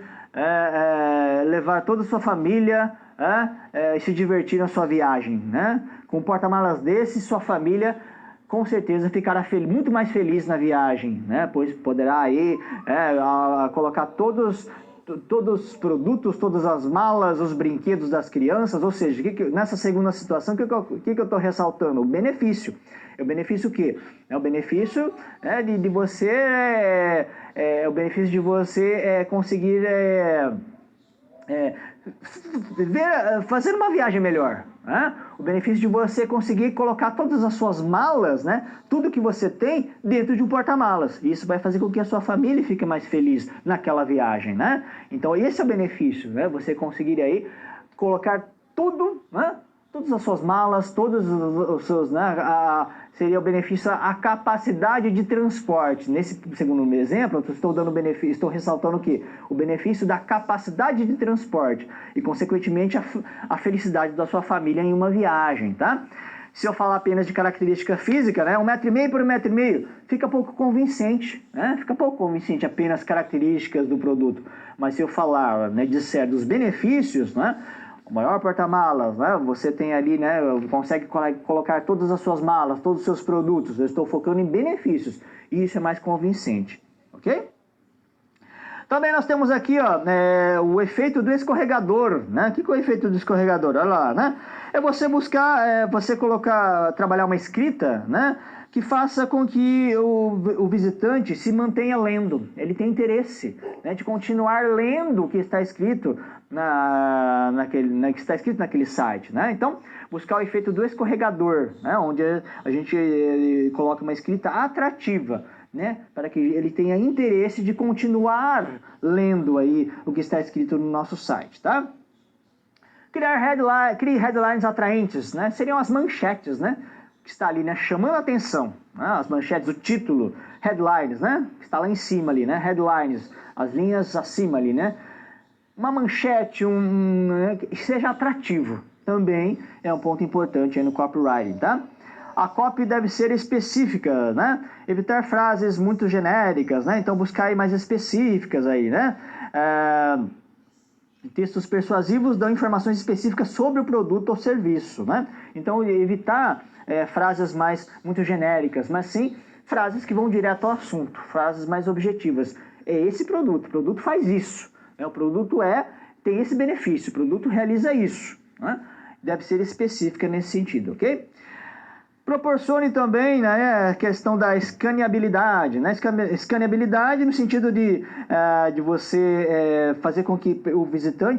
levar toda a sua família e se divertir na sua viagem, né? Com um porta-malas desse, sua família com certeza ficará muito mais feliz na viagem, né? Pois poderá aí colocar todos os produtos, todas as malas, os brinquedos das crianças, ou seja, nessa segunda situação, o que eu estou ressaltando? O benefício. É o benefício o quê? É o benefício de você, o benefício de você conseguir fazer uma viagem melhor, né? O benefício de você conseguir colocar todas as suas malas, né? Tudo que você tem dentro de um porta-malas. Isso vai fazer com que a sua família fique mais feliz naquela viagem, né? Então esse é o benefício, né? Você conseguir aí colocar tudo, né? Todas as suas malas, todos os seus, né? Seria o benefício a capacidade de transporte. Nesse segundo exemplo, eu estou dando benefício, estou ressaltando o quê? O benefício da capacidade de transporte e, consequentemente, a felicidade da sua família em uma viagem, tá? Se eu falar apenas de característica física, né? 1,5 metro por 1,5 metro, fica pouco convincente, né? Fica pouco convincente apenas características do produto. Mas se eu falar, né, disser dos benefícios, né? O maior porta-malas, né? Você tem ali, né? Consegue colocar todas as suas malas, todos os seus produtos. Eu estou focando em benefícios. E isso é mais convincente, ok? Também nós temos aqui, ó, o efeito do escorregador, né? O que é o efeito do escorregador? Olha lá, né? É você buscar, trabalhar uma escrita, né? Que faça com que o visitante se mantenha lendo. Ele tem interesse, né, de continuar lendo o que está escrito que está escrito naquele site, né? Então, buscar o efeito do escorregador, né? Onde a gente coloca uma escrita atrativa, né? Para que ele tenha interesse de continuar lendo aí o que está escrito no nosso site, tá? Crie headlines atraentes, né? Seriam as manchetes, né? Que está ali, né? Chamando a atenção, né? As manchetes, o título, headlines, né? Que está lá em cima ali, né? Headlines, as linhas acima ali, né? Uma manchete, que seja atrativo, também é um ponto importante aí no copywriting, tá? A copy deve ser específica, né? Evitar frases muito genéricas, né? Então buscar aí mais específicas aí, né? Textos persuasivos dão informações específicas sobre o produto ou serviço, né? Então evitar frases muito genéricas, mas sim frases que vão direto ao assunto, frases mais objetivas. É esse produto, o produto faz isso, né? O produto tem esse benefício, o produto realiza isso, né? Deve ser específica nesse sentido, ok? Proporcione também, né, a questão da escaneabilidade, né? Escaneabilidade no sentido de você fazer com que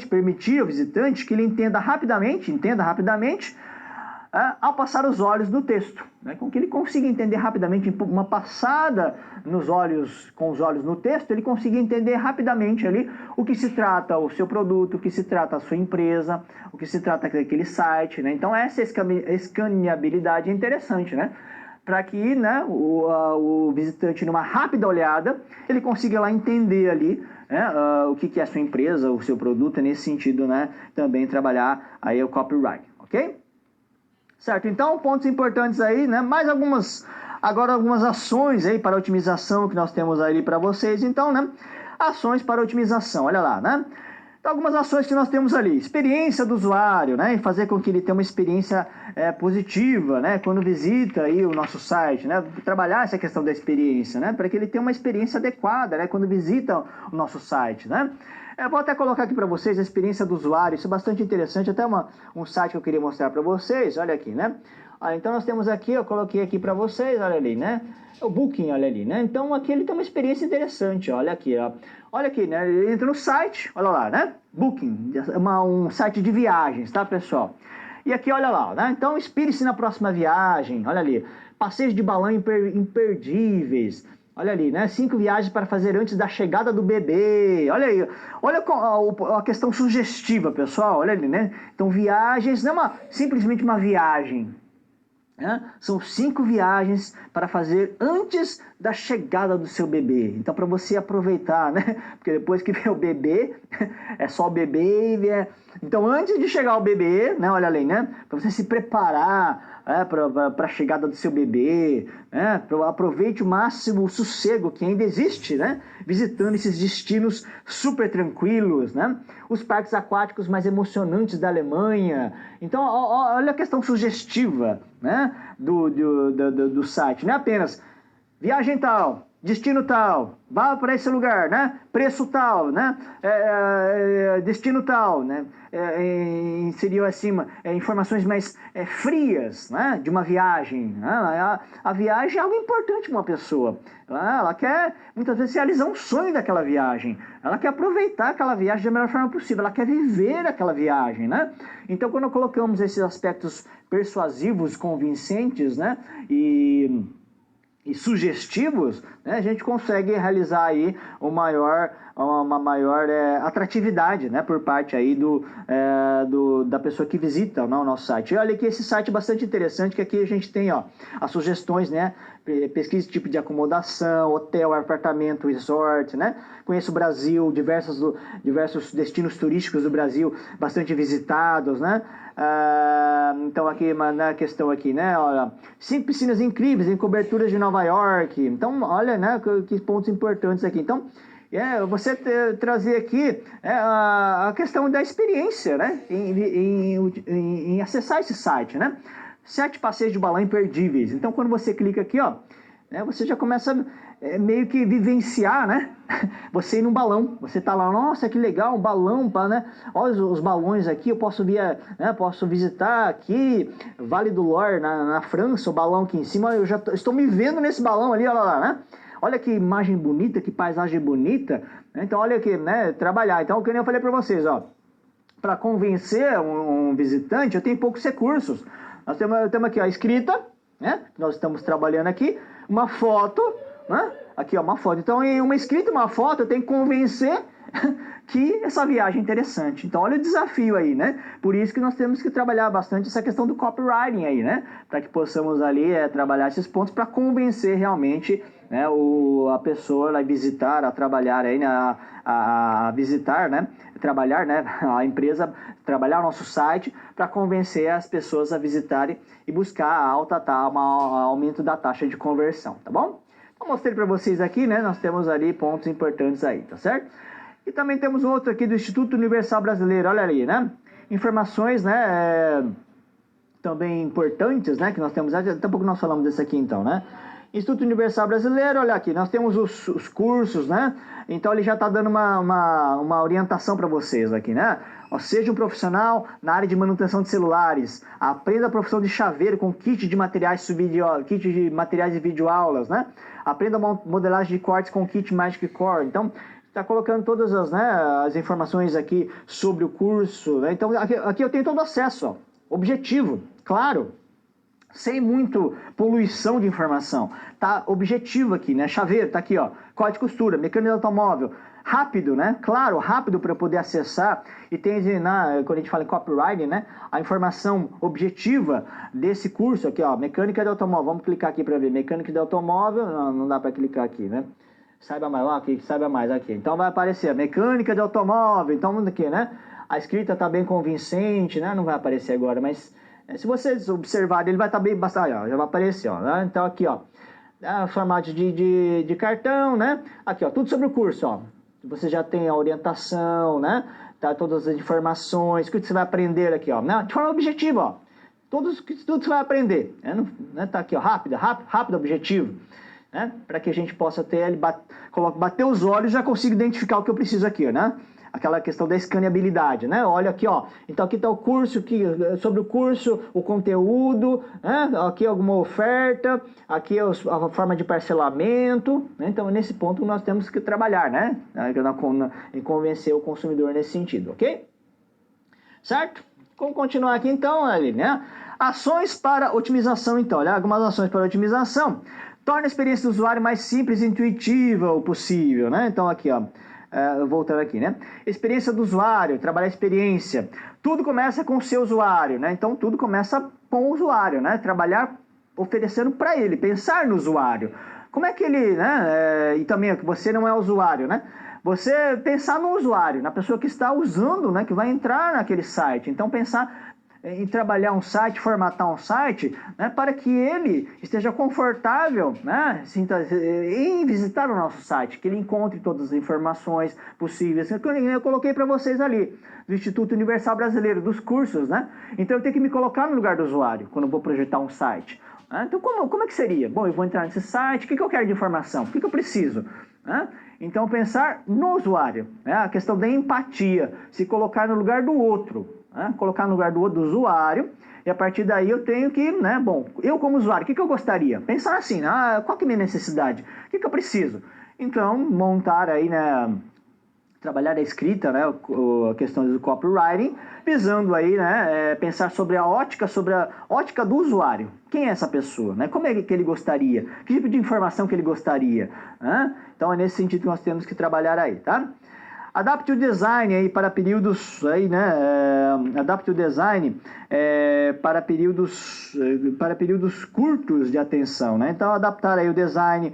permitir ao visitante que ele entenda rapidamente, ao passar os olhos no texto, né? Com que ele consiga entender rapidamente, uma passada com os olhos no texto, ele consiga entender rapidamente ali o que se trata o seu produto, o que se trata a sua empresa, o que se trata daquele site, né? Então essa escaneabilidade é interessante, né? Para que, né, o visitante, numa rápida olhada, ele consiga lá entender ali, né, o que é a sua empresa, o seu produto, nesse sentido, né, também trabalhar aí o copyright, ok? Certo, então pontos importantes aí, né? algumas ações aí para otimização que nós temos aí para vocês. Então, né? Ações para otimização, olha lá, né? Então, algumas ações que nós temos ali. Experiência do usuário, né? Fazer com que ele tenha uma experiência positiva, né? Quando visita aí o nosso site, né? Trabalhar essa questão da experiência, né? Para que ele tenha uma experiência adequada, né? Quando visita o nosso site, né? Eu vou até colocar aqui para vocês a experiência do usuário, isso é bastante interessante, até um site que eu queria mostrar para vocês, olha aqui, né? Então nós temos aqui, eu coloquei aqui para vocês, olha ali, né? O Booking, olha ali, né? Então aqui ele tem uma experiência interessante, olha aqui, ó. Olha aqui, né? Ele entra no site, olha lá, né? Booking, um site de viagens, tá, pessoal? E aqui, olha lá, né? Então inspire-se na próxima viagem, olha ali. Passeios de balão imperdíveis. Olha ali, né? 5 viagens para fazer antes da chegada do bebê. Olha aí. Olha a questão sugestiva, pessoal. Olha ali, né? Então, viagens não é simplesmente uma viagem. Né? São 5 viagens para fazer antes da chegada do seu bebê. Então, para você aproveitar, né? Porque depois que vem o bebê, é só o bebê e vier. Então, antes de chegar o bebê, né? Olha ali, né? Para você se preparar para a chegada do seu bebê, né? Aproveite o máximo o sossego que ainda existe, né? Visitando esses destinos super tranquilos, né? Os parques aquáticos mais emocionantes da Alemanha. Então, olha a questão sugestiva, né? do site. Não é apenas viagem tal, destino tal, vá para esse lugar, né? Preço tal, né? Destino tal, né? Seriam acima informações mais frias, né? De uma viagem. Né? A viagem é algo importante para uma pessoa. Ela quer, muitas vezes, realizar um sonho daquela viagem. Ela quer aproveitar aquela viagem da melhor forma possível. Ela quer viver aquela viagem, né? Então, quando colocamos esses aspectos persuasivos, convincentes, né? E sugestivos, né, a gente consegue realizar aí uma maior atratividade, né, por parte aí da pessoa que visita, né, o nosso site. E olha aqui esse site bastante interessante, que aqui a gente tem as sugestões, né, pesquisa de tipo de acomodação, hotel, apartamento, resort, né, conheço o Brasil, diversos destinos turísticos do Brasil bastante visitados, né. Então aqui na questão aqui, né, olha, 5 piscinas incríveis em coberturas de Nova York. Então olha, né, que pontos importantes aqui. Então você trazer aqui a questão da experiência, né, em acessar esse site, né. 7 passeios de balão imperdíveis. Então quando você clica aqui, né, você já começa meio que vivenciar, né? Você ir num balão, você tá lá, nossa, que legal, um balão, né? Olha os balões aqui, eu posso posso visitar aqui Vale do Loire, na França, o balão aqui em cima, eu já estou me vendo nesse balão ali, olha lá, né? Olha que imagem bonita, que paisagem bonita. Então, olha aqui, né? Trabalhar. Então, o que eu falei para vocês, para convencer um visitante, eu tenho poucos recursos. Nós temos aqui a escrita, né? Nós estamos trabalhando aqui, uma foto, né? Aqui, uma foto. Então, em uma escrita, uma foto, eu tenho que convencer que essa viagem é interessante. Então, olha o desafio aí, né? Por isso que nós temos que trabalhar bastante essa questão do copywriting aí, né? Para que possamos ali trabalhar esses pontos para convencer realmente né, a pessoa vai visitar, a trabalhar aí, né, a visitar, né, trabalhar, né, a empresa, trabalhar o nosso site para convencer as pessoas a visitarem e buscar aumento da taxa de conversão, tá bom? Então, mostrei para vocês aqui, né, nós temos ali pontos importantes aí, tá certo? E também temos um outro aqui do Instituto Universal Brasileiro, olha ali, né, informações, né, também importantes, né, que nós temos, daqui a pouco nós falamos desse aqui então, né? Instituto Universal Brasileiro, olha aqui, nós temos os cursos, né? Então ele já está dando uma orientação para vocês aqui, né? Seja um profissional na área de manutenção de celulares, aprenda a profissão de chaveiro com kit de materiais de videoaulas, né? Aprenda modelagem de cortes com kit Magic Core. Então, está colocando todas as informações aqui sobre o curso, né? Então aqui eu tenho todo o acesso, ó, objetivo, claro, sem muito poluição de informação, tá objetivo aqui, né? Chaveiro, tá aqui, ó, corte de costura, mecânica de automóvel, rápido, né? Claro, rápido para poder acessar, e tem, quando a gente fala em copywriting, né? A informação objetiva desse curso aqui, ó, mecânica de automóvel, vamos clicar aqui para ver, mecânica de automóvel, não dá para clicar aqui, né? Saiba mais, ó, aqui, saiba mais, aqui, então vai aparecer, mecânica de automóvel, então aqui, né? A escrita tá bem convincente, né? Não vai aparecer agora, mas se vocês observarem, ele vai estar bem bastante, ó, já vai aparecer, ó, né? Então aqui, ó, formato de cartão, né? Aqui, ó, tudo sobre o curso, ó. Você já tem a orientação, né? Tá, todas as informações, o que você vai aprender aqui, ó, né? De forma objetiva, ó. Tudo que você vai aprender, né? Tá aqui, ó, rápido, objetivo, né? Para que a gente possa ter ele bater os olhos e já consiga identificar o que eu preciso aqui, né? Aquela questão da escaneabilidade, né? Olha aqui, ó. Então aqui está o curso, sobre o curso, o conteúdo, né? Aqui alguma oferta, aqui a forma de parcelamento, né? Então nesse ponto nós temos que trabalhar, né? Em convencer o consumidor nesse sentido, ok? Certo? Vamos continuar aqui então, ali, né? Ações para otimização, então. Olha, algumas ações para otimização. Torna a experiência do usuário mais simples e intuitiva o possível, né? Então aqui, ó. Voltando aqui, né? Experiência do usuário, trabalhar a experiência. Tudo começa com o seu usuário, né? Então tudo começa com o usuário, né? Trabalhar oferecendo para ele, pensar no usuário. Como é que ele, né? E também você não é usuário, né? Você pensar no usuário, na pessoa que está usando, né? Que vai entrar naquele site. Então pensar em trabalhar um site, formatar um site, né, para que ele esteja confortável, né, em visitar o nosso site, que ele encontre todas as informações possíveis. Eu coloquei para vocês ali, do Instituto Universal Brasileiro, dos cursos, né? Então eu tenho que me colocar no lugar do usuário, quando eu vou projetar um site. Né? Então como é que seria? Bom, eu vou entrar nesse site, o que eu quero de informação? O que eu preciso? Né? Então pensar no usuário, né? A questão da empatia, se colocar no lugar do outro. Né? Colocar no lugar do usuário, e a partir daí eu tenho que, né, bom, eu como usuário, o que eu gostaria? Pensar assim, qual que é a minha necessidade? O que eu preciso? Então, montar aí, né, trabalhar a escrita, né, a questão do copywriting, visando aí, né, pensar sobre a ótica do usuário. Quem é essa pessoa? Né? Como é que ele gostaria? Que tipo de informação que ele gostaria? Né? Então, é nesse sentido que nós temos que trabalhar aí, tá? Adapte o design aí para períodos aí, né? Adapte o design para períodos curtos de atenção, né? Então adaptar aí o design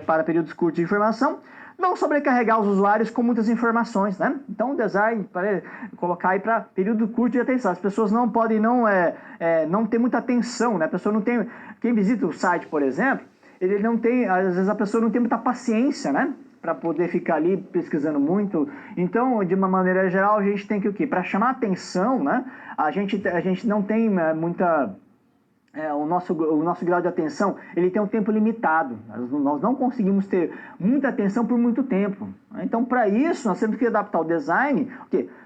para períodos curtos de informação, não sobrecarregar os usuários com muitas informações, né? Então o design para colocar aí para período curto de atenção. As pessoas não podem não ter muita atenção, né? A pessoa não tem, quem visita o site, por exemplo, ele não tem, às vezes a pessoa não tem muita paciência, né? Para poder ficar ali pesquisando muito. Então, de uma maneira geral, a gente tem que o quê? Para chamar atenção, né? A gente não tem muita... o nosso grau de atenção, ele tem um tempo limitado. Nós não conseguimos ter muita atenção por muito tempo. Então, para isso, nós temos que adaptar o design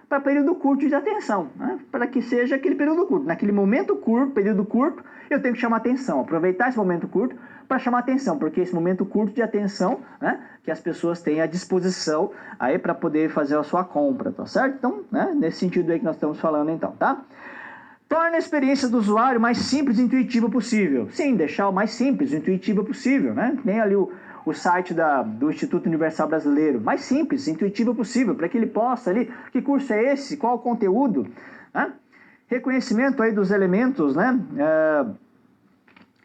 para período curto de atenção, né? Para que seja aquele período curto. Naquele momento curto, período curto, eu tenho que chamar atenção. Aproveitar esse momento curto para chamar atenção, porque esse momento curto de atenção, né, que as pessoas têm à disposição aí para poder fazer a sua compra, tá certo? Então, né, nesse sentido aí que nós estamos falando então, tá? Torna a experiência do usuário mais simples e intuitiva possível. Sim, deixar o mais simples e intuitivo possível, né? Tem ali o site do Instituto Universal Brasileiro, mais simples, intuitivo possível, para que ele possa ali, que curso é esse, qual o conteúdo, né? Reconhecimento aí dos elementos, né?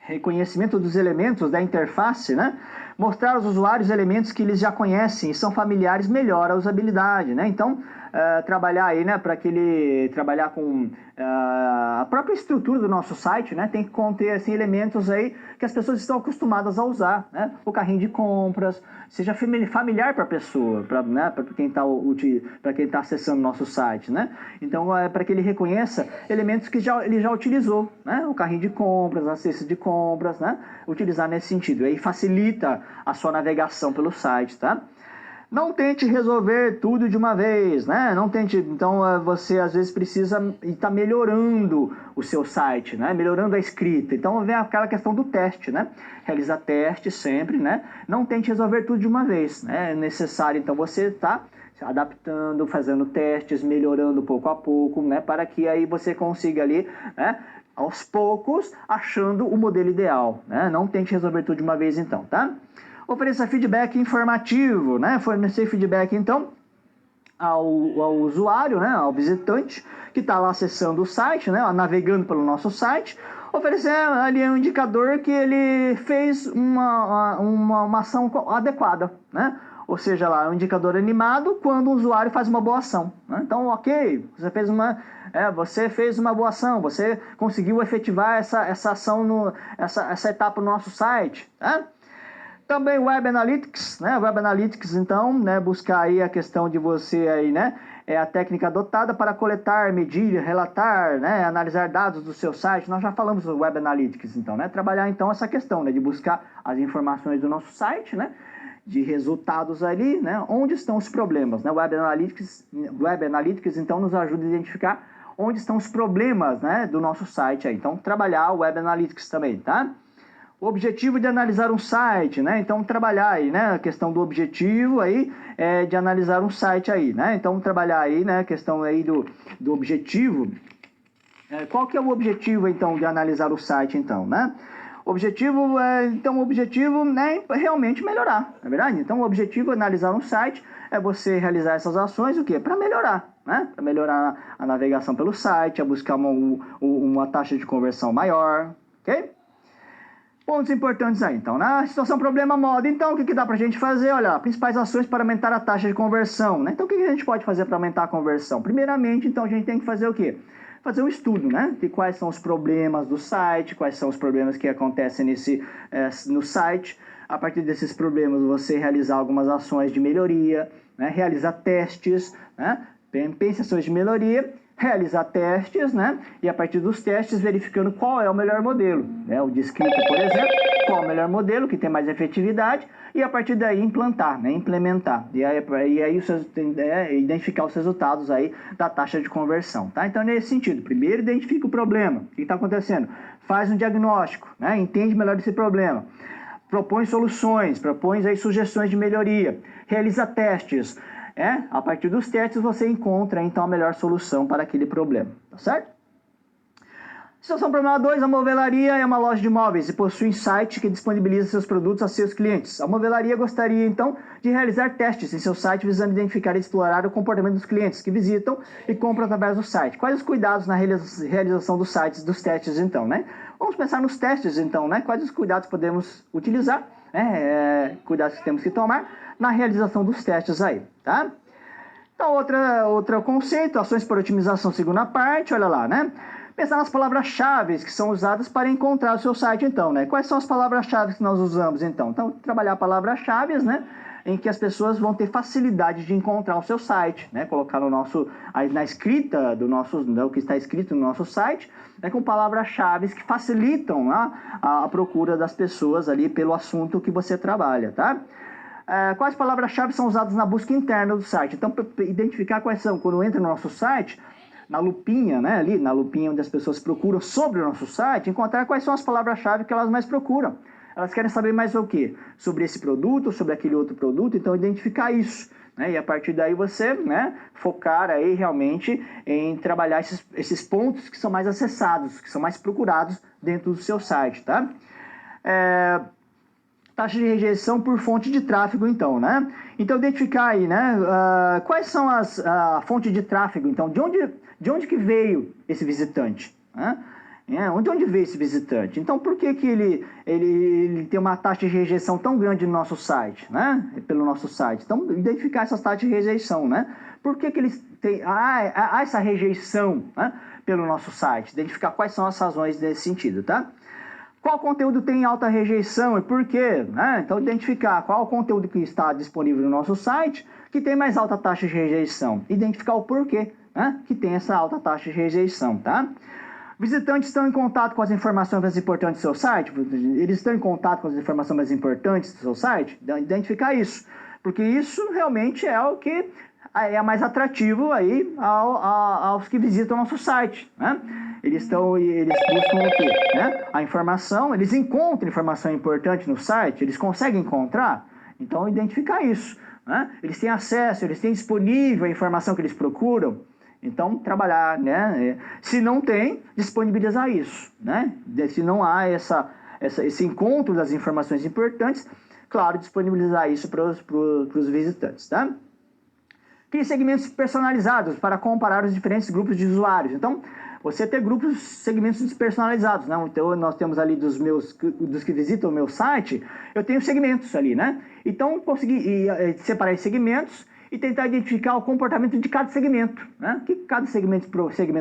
Reconhecimento dos elementos da interface, né? Mostrar aos usuários elementos que eles já conhecem e são familiares melhora a usabilidade, né? Então, trabalhar aí, né, para que ele trabalhar com a própria estrutura do nosso site, né, tem que conter assim, elementos aí que as pessoas estão acostumadas a usar, né? O carrinho de compras, seja familiar para a pessoa, para quem está acessando o nosso site, né? Então, para que ele reconheça elementos que ele já utilizou, né? O carrinho de compras, a cesta de compras, né? Utilizar nesse sentido, aí facilita a sua navegação pelo site, tá? Não tente resolver tudo de uma vez, né? Não tente, então você às vezes precisa estar melhorando o seu site, né? Melhorando a escrita. Então vem aquela questão do teste, né? Realizar teste sempre, né? Não tente resolver tudo de uma vez, né? É necessário então você estar adaptando, fazendo testes, melhorando pouco a pouco, né? Para que aí você consiga ali, né? Aos poucos, achando o modelo ideal, né? Não tente resolver tudo de uma vez então, tá? Ofereça feedback informativo, né? Fornecer feedback, então, ao usuário, né? Ao visitante que está lá acessando o site, né? Navegando pelo nosso site. Oferecer ali um indicador que ele fez uma ação adequada, né? Ou seja, lá, um indicador animado quando o usuário faz uma boa ação, né? Então, ok, você fez uma boa ação, você conseguiu efetivar essa ação, essa etapa no nosso site, tá? Também Web Analytics, né? Web Analytics, então, né? Buscar aí a questão de você aí, né? É a técnica adotada para coletar, medir, relatar, né? Analisar dados do seu site. Nós já falamos do Web Analytics, então, né? Trabalhar, então, essa questão, né? De buscar as informações do nosso site, né? De resultados ali, né? Onde estão os problemas, né? Web Analytics, então, nos ajuda a identificar onde estão os problemas, né? Do nosso site aí. Então, trabalhar o Web Analytics também, tá? O objetivo de analisar um site, né? Então, trabalhar aí, né? A questão do objetivo aí de analisar um site aí, né? Então, trabalhar aí, né? A questão aí do objetivo. Qual que é o objetivo, então, de analisar o site, então, né? O objetivo, né, é realmente melhorar, não é verdade? Então, o objetivo de analisar um site é você realizar essas ações, o quê? Para melhorar, né? Para melhorar a navegação pelo site, a buscar uma taxa de conversão maior, ok? Pontos importantes aí, então, na situação problema moda, então, o que dá pra gente fazer? Olha, principais ações para aumentar a taxa de conversão, né? Então, o que a gente pode fazer para aumentar a conversão? Primeiramente, então, a gente tem que fazer o quê? Fazer um estudo, né? De quais são os problemas do site, quais são os problemas que acontecem no site. A partir desses problemas, você realizar algumas ações de melhoria, né? Realizar testes, né? Pense ações de melhoria, realizar testes, né? E a partir dos testes, verificando qual é o melhor modelo, né? O de escrita, por exemplo, qual é o melhor modelo, que tem mais efetividade, e a partir daí implantar, né? Implementar. E aí identificar os resultados aí da taxa de conversão, tá? Então, nesse sentido, primeiro identifica o problema, o que está acontecendo, faz um diagnóstico, né? Entende melhor esse problema, propõe soluções, propõe aí sugestões de melhoria, realiza testes. A partir dos testes você encontra então a melhor solução para aquele problema, tá certo? Situação problema 2, a movelaria é uma loja de móveis e possui um site que disponibiliza seus produtos a seus clientes. A movelaria gostaria então de realizar testes em seu site visando identificar e explorar o comportamento dos clientes que visitam e compram através do site. Quais os cuidados na realização dos sites, dos testes então, né? Vamos pensar nos testes então, né? Quais os cuidados podemos utilizar, cuidados que temos que tomar na realização dos testes aí, tá? Então, outro conceito, ações por otimização, segunda parte, olha lá, né? Pensar nas palavras-chave que são usadas para encontrar o seu site, então, né? Quais são as palavras-chave que nós usamos, então? Então, trabalhar palavras-chave, né? Em que as pessoas vão ter facilidade de encontrar o seu site, né? Colocar na escrita o que está escrito no nosso site, né? Com palavras-chave que facilitam a procura das pessoas ali pelo assunto que você trabalha, tá? Quais palavras-chave são usadas na busca interna do site? Então, identificar quais são. Quando entra no nosso site, na lupinha, né, ali na lupinha onde as pessoas procuram sobre o nosso site, encontrar quais são as palavras-chave que elas mais procuram. Elas querem saber mais o quê? Sobre esse produto, sobre aquele outro produto, então identificar isso, né? E a partir daí você, né, focar aí realmente em trabalhar esses pontos que são mais acessados, que são mais procurados dentro do seu site, tá? Taxa de rejeição por fonte de tráfego, então, né? Então, identificar aí, né? Quais são a fonte de tráfego, então? De onde que veio esse visitante, né? Onde veio esse visitante? Então, por que ele tem uma taxa de rejeição tão grande no nosso site, né? Pelo nosso site. Então, identificar essas taxas de rejeição, né? Por que eles têm essa rejeição, né, pelo nosso site? Identificar quais são as razões nesse sentido, tá? Qual conteúdo tem alta rejeição e por quê? Né? Então, identificar qual o conteúdo que está disponível no nosso site que tem mais alta taxa de rejeição. Identificar o porquê, né, que tem essa alta taxa de rejeição, tá? Visitantes estão em contato com as informações mais importantes do seu site? Eles estão em contato com as informações mais importantes do seu site? Identificar isso, porque isso realmente é o que é mais atrativo aí aos que visitam o nosso site, né? Eles buscam o quê? Né? A informação, eles encontram informação importante no site, eles conseguem encontrar? Então, identificar isso, né? Eles têm acesso, eles têm disponível a informação que eles procuram? Então, trabalhar, né? Se não tem, disponibilizar isso, né? Se não há esse encontro das informações importantes, claro, disponibilizar isso para os visitantes, tá? Crie segmentos personalizados para comparar os diferentes grupos de usuários. Então, você ter segmentos personalizados, né? Então, nós temos ali dos que visitam o meu site, eu tenho segmentos ali, né? Então, conseguir separar esses segmentos e tentar identificar o comportamento de cada segmento, né? O que cada segmento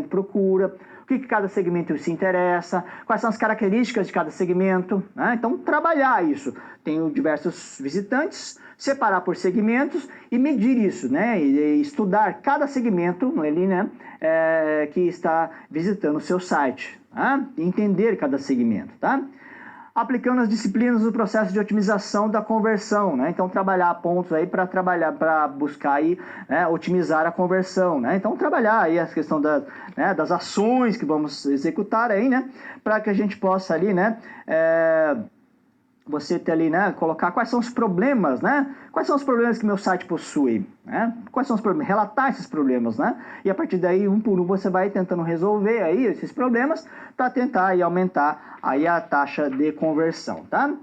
procura, o que cada segmento se interessa, quais são as características de cada segmento, né? Então, trabalhar isso. Tenho diversos visitantes, separar por segmentos e medir isso, né? E estudar cada segmento ali, né? Que está visitando o seu site, tá? Entender cada segmento, tá? Aplicando as disciplinas do processo de otimização da conversão, né? Então, trabalhar pontos aí para buscar aí, né, otimizar a conversão, né? Então, trabalhar aí a questão das ações que vamos executar aí, né? Para que a gente possa ali, né? Você ter ali, né, colocar quais são os problemas, né? Quais são os problemas que meu site possui, né? Quais são os problemas? Relatar esses problemas, né? E a partir daí, um por um, você vai tentando resolver aí esses problemas para tentar aí aumentar aí a taxa de conversão, tá?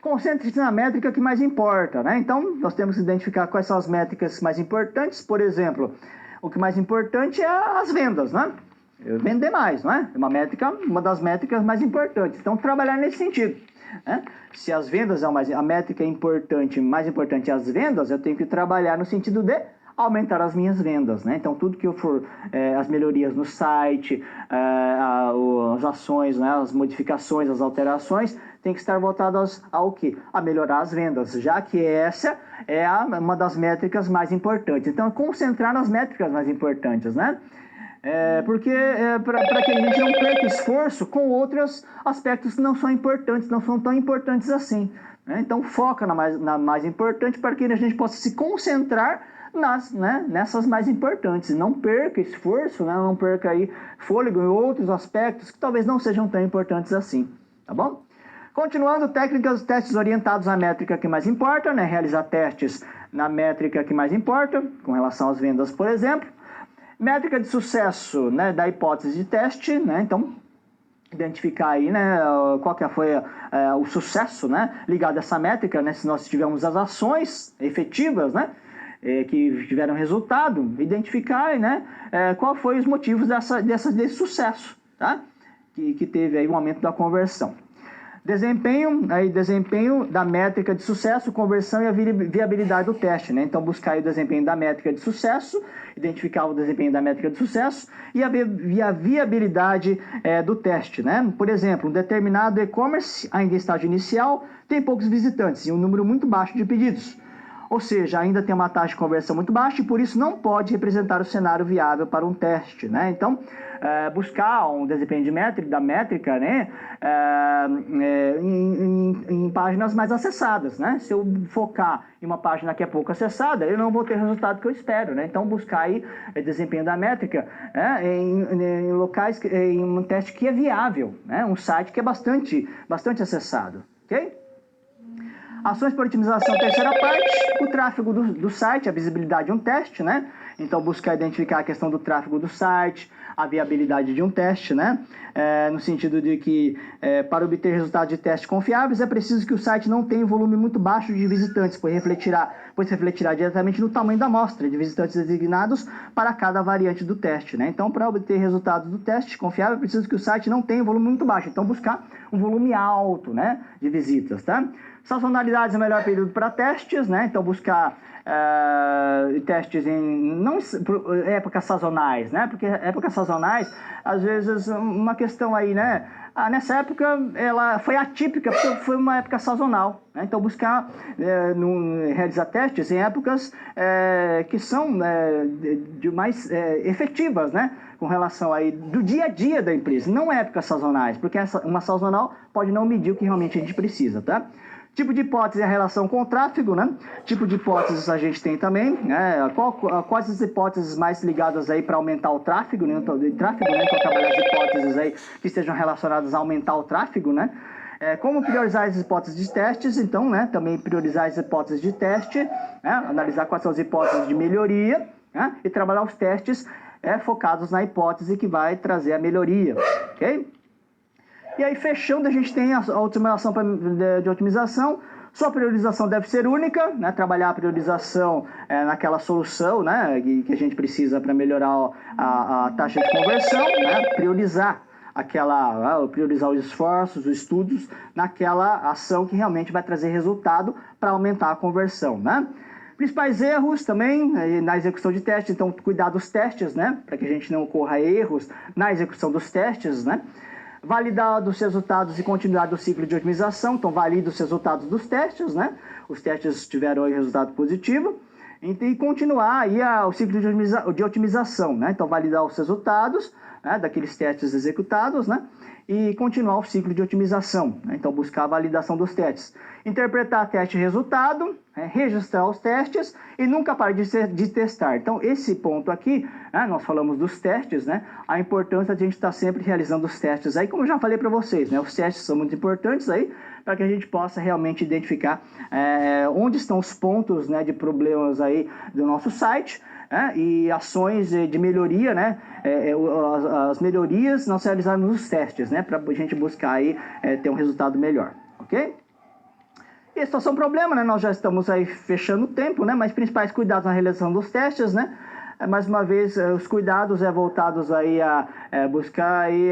Concentre-se na métrica que mais importa, né? Então, nós temos que identificar quais são as métricas mais importantes. Por exemplo, o que mais importante é as vendas, né? Vender mais, não é? Uma das métricas mais importantes. Então, trabalhar nesse sentido, né? Se as vendas a métrica mais importante é as vendas, eu tenho que trabalhar no sentido de aumentar as minhas vendas, né? Então, tudo que eu for, as melhorias no site, as ações, né? As modificações, as alterações, tem que estar voltadas ao quê? A melhorar as vendas, já que essa é uma das métricas mais importantes. Então, concentrar nas métricas mais importantes, né? Porque para que a gente não perca esforço com outros aspectos que não são importantes, não são tão importantes assim, né? Então, foca na mais importante para que a gente possa se concentrar nessas mais importantes. Não perca esforço, né? Não perca aí fôlego em outros aspectos que talvez não sejam tão importantes assim, tá bom? Continuando, testes orientados à métrica que mais importa, né? Realizar testes na métrica que mais importa, com relação às vendas, por exemplo. Métrica de sucesso, né, da hipótese de teste, né? Então, identificar aí, né, qual que foi o sucesso, né, ligado a essa métrica, né? Se nós tivermos as ações efetivas, né, que tiveram resultado, identificar, né, qual foi os motivos desse sucesso, tá? Que teve aí um aumento da conversão. Desempenho da métrica de sucesso, conversão e a viabilidade do teste, né? Então, buscar aí o desempenho da métrica de sucesso, identificar o desempenho da métrica de sucesso e a viabilidade do teste, né? Por exemplo, um determinado e-commerce, ainda em estágio inicial, tem poucos visitantes e um número muito baixo de pedidos. Ou seja, ainda tem uma taxa de conversão muito baixa e por isso não pode representar o cenário viável para um teste, né? Então, buscar um desempenho da métrica, né? Em páginas mais acessadas, né? Se eu focar em uma página que é pouco acessada, eu não vou ter o resultado que eu espero, né? Então, buscar aí desempenho da métrica em locais, em um teste que é viável, né? Um site que é bastante acessado, ok? Ações para otimização, terceira parte, o tráfego do site, a visibilidade de um teste, né? Então, buscar identificar a questão do tráfego do site, a viabilidade de um teste, né? No sentido de que, para obter resultados de teste confiáveis, é preciso que o site não tenha um volume muito baixo de visitantes, pois refletirá diretamente no tamanho da amostra de visitantes designados para cada variante do teste, né? Então, para obter resultados do teste confiável, é preciso que o site não tenha um volume muito baixo. Então, buscar um volume alto, né, de visitas, tá? Sazonalidades é o melhor período para testes, né? Então, buscar testes em épocas sazonais, né? Porque épocas sazonais, às vezes, uma questão aí, né? Nessa época, ela foi atípica, porque foi uma época sazonal, né? Então, buscar realizar testes em épocas que são mais efetivas, né? Com relação aí do dia a dia da empresa, não épocas sazonais, porque uma sazonal pode não medir o que realmente a gente precisa, tá? Tipo de hipótese é a relação com o tráfego, né? Tipo de hipóteses a gente tem também, né? Quais as hipóteses mais ligadas aí para aumentar o tráfego, né? Então, trabalhar as hipóteses aí que estejam relacionadas a aumentar o tráfego, né? Como priorizar as hipóteses de testes, então, né? Também priorizar as hipóteses de teste, né? Analisar quais são as hipóteses de melhoria, né? E trabalhar os testes focados na hipótese que vai trazer a melhoria, ok? E aí, fechando, a gente tem a otimização de otimização. Sua priorização deve ser única, né? Trabalhar a priorização naquela solução, né? Que a gente precisa para melhorar a taxa de conversão, né? Priorizar os esforços, os estudos naquela ação que realmente vai trazer resultado para aumentar a conversão, né? Principais erros também na execução de testes, então cuidar dos testes, né? Para que a gente não ocorra erros na execução dos testes, né? Validar os resultados e continuidade do ciclo de otimização, então valida os resultados dos testes, né? Os testes tiveram aí resultado positivo, e continuar aí o ciclo de otimização, né? Então validar os resultados, né, daqueles testes executados, né? E continuar o ciclo de otimização, né? Então buscar a validação dos testes. Interpretar teste e resultado, registrar os testes e nunca parar de testar. Então esse ponto aqui, né, nós falamos dos testes, né? A importância de a gente estar sempre realizando os testes aí, como eu já falei para vocês, né? Os testes são muito importantes aí para que a gente possa realmente identificar onde estão os pontos, né, de problemas aí do nosso site, e ações de melhoria, né? As melhorias nós realizamos nos testes, né? Para a gente buscar aí ter um resultado melhor, ok? E a situação problema, né? Nós já estamos aí fechando o tempo, né? Mas principais cuidados na realização dos testes, né? Mais uma vez, os cuidados voltados aí a buscar aí,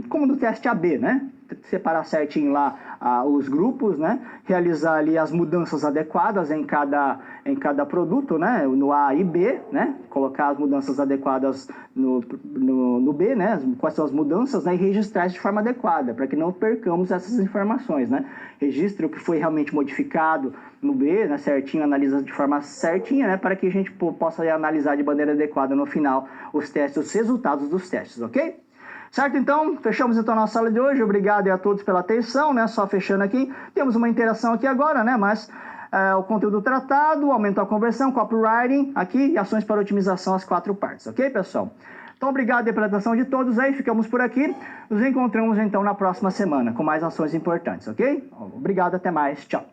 como no teste AB, né? Separar certinho lá os grupos, né? Realizar ali as mudanças adequadas em cada produto, né? No A e B, né? Colocar as mudanças adequadas no B, né? Quais são as mudanças, né? E registrar de forma adequada, para que não percamos essas informações, né? Registre o que foi realmente modificado no B, né? Certinho, analisa de forma certinha, né? Para que a gente possa analisar de maneira adequada no final os resultados dos testes, ok? Certo, então, fechamos então a nossa sala de hoje. Obrigado a todos pela atenção, né? Só fechando aqui, temos uma interação aqui agora, né? Mas o conteúdo tratado, aumento a conversão, copywriting aqui e ações para otimização, as 4 partes, ok, pessoal? Então, obrigado pela atenção de todos aí, ficamos por aqui. Nos encontramos então na próxima semana com mais ações importantes, ok? Obrigado, até mais, tchau.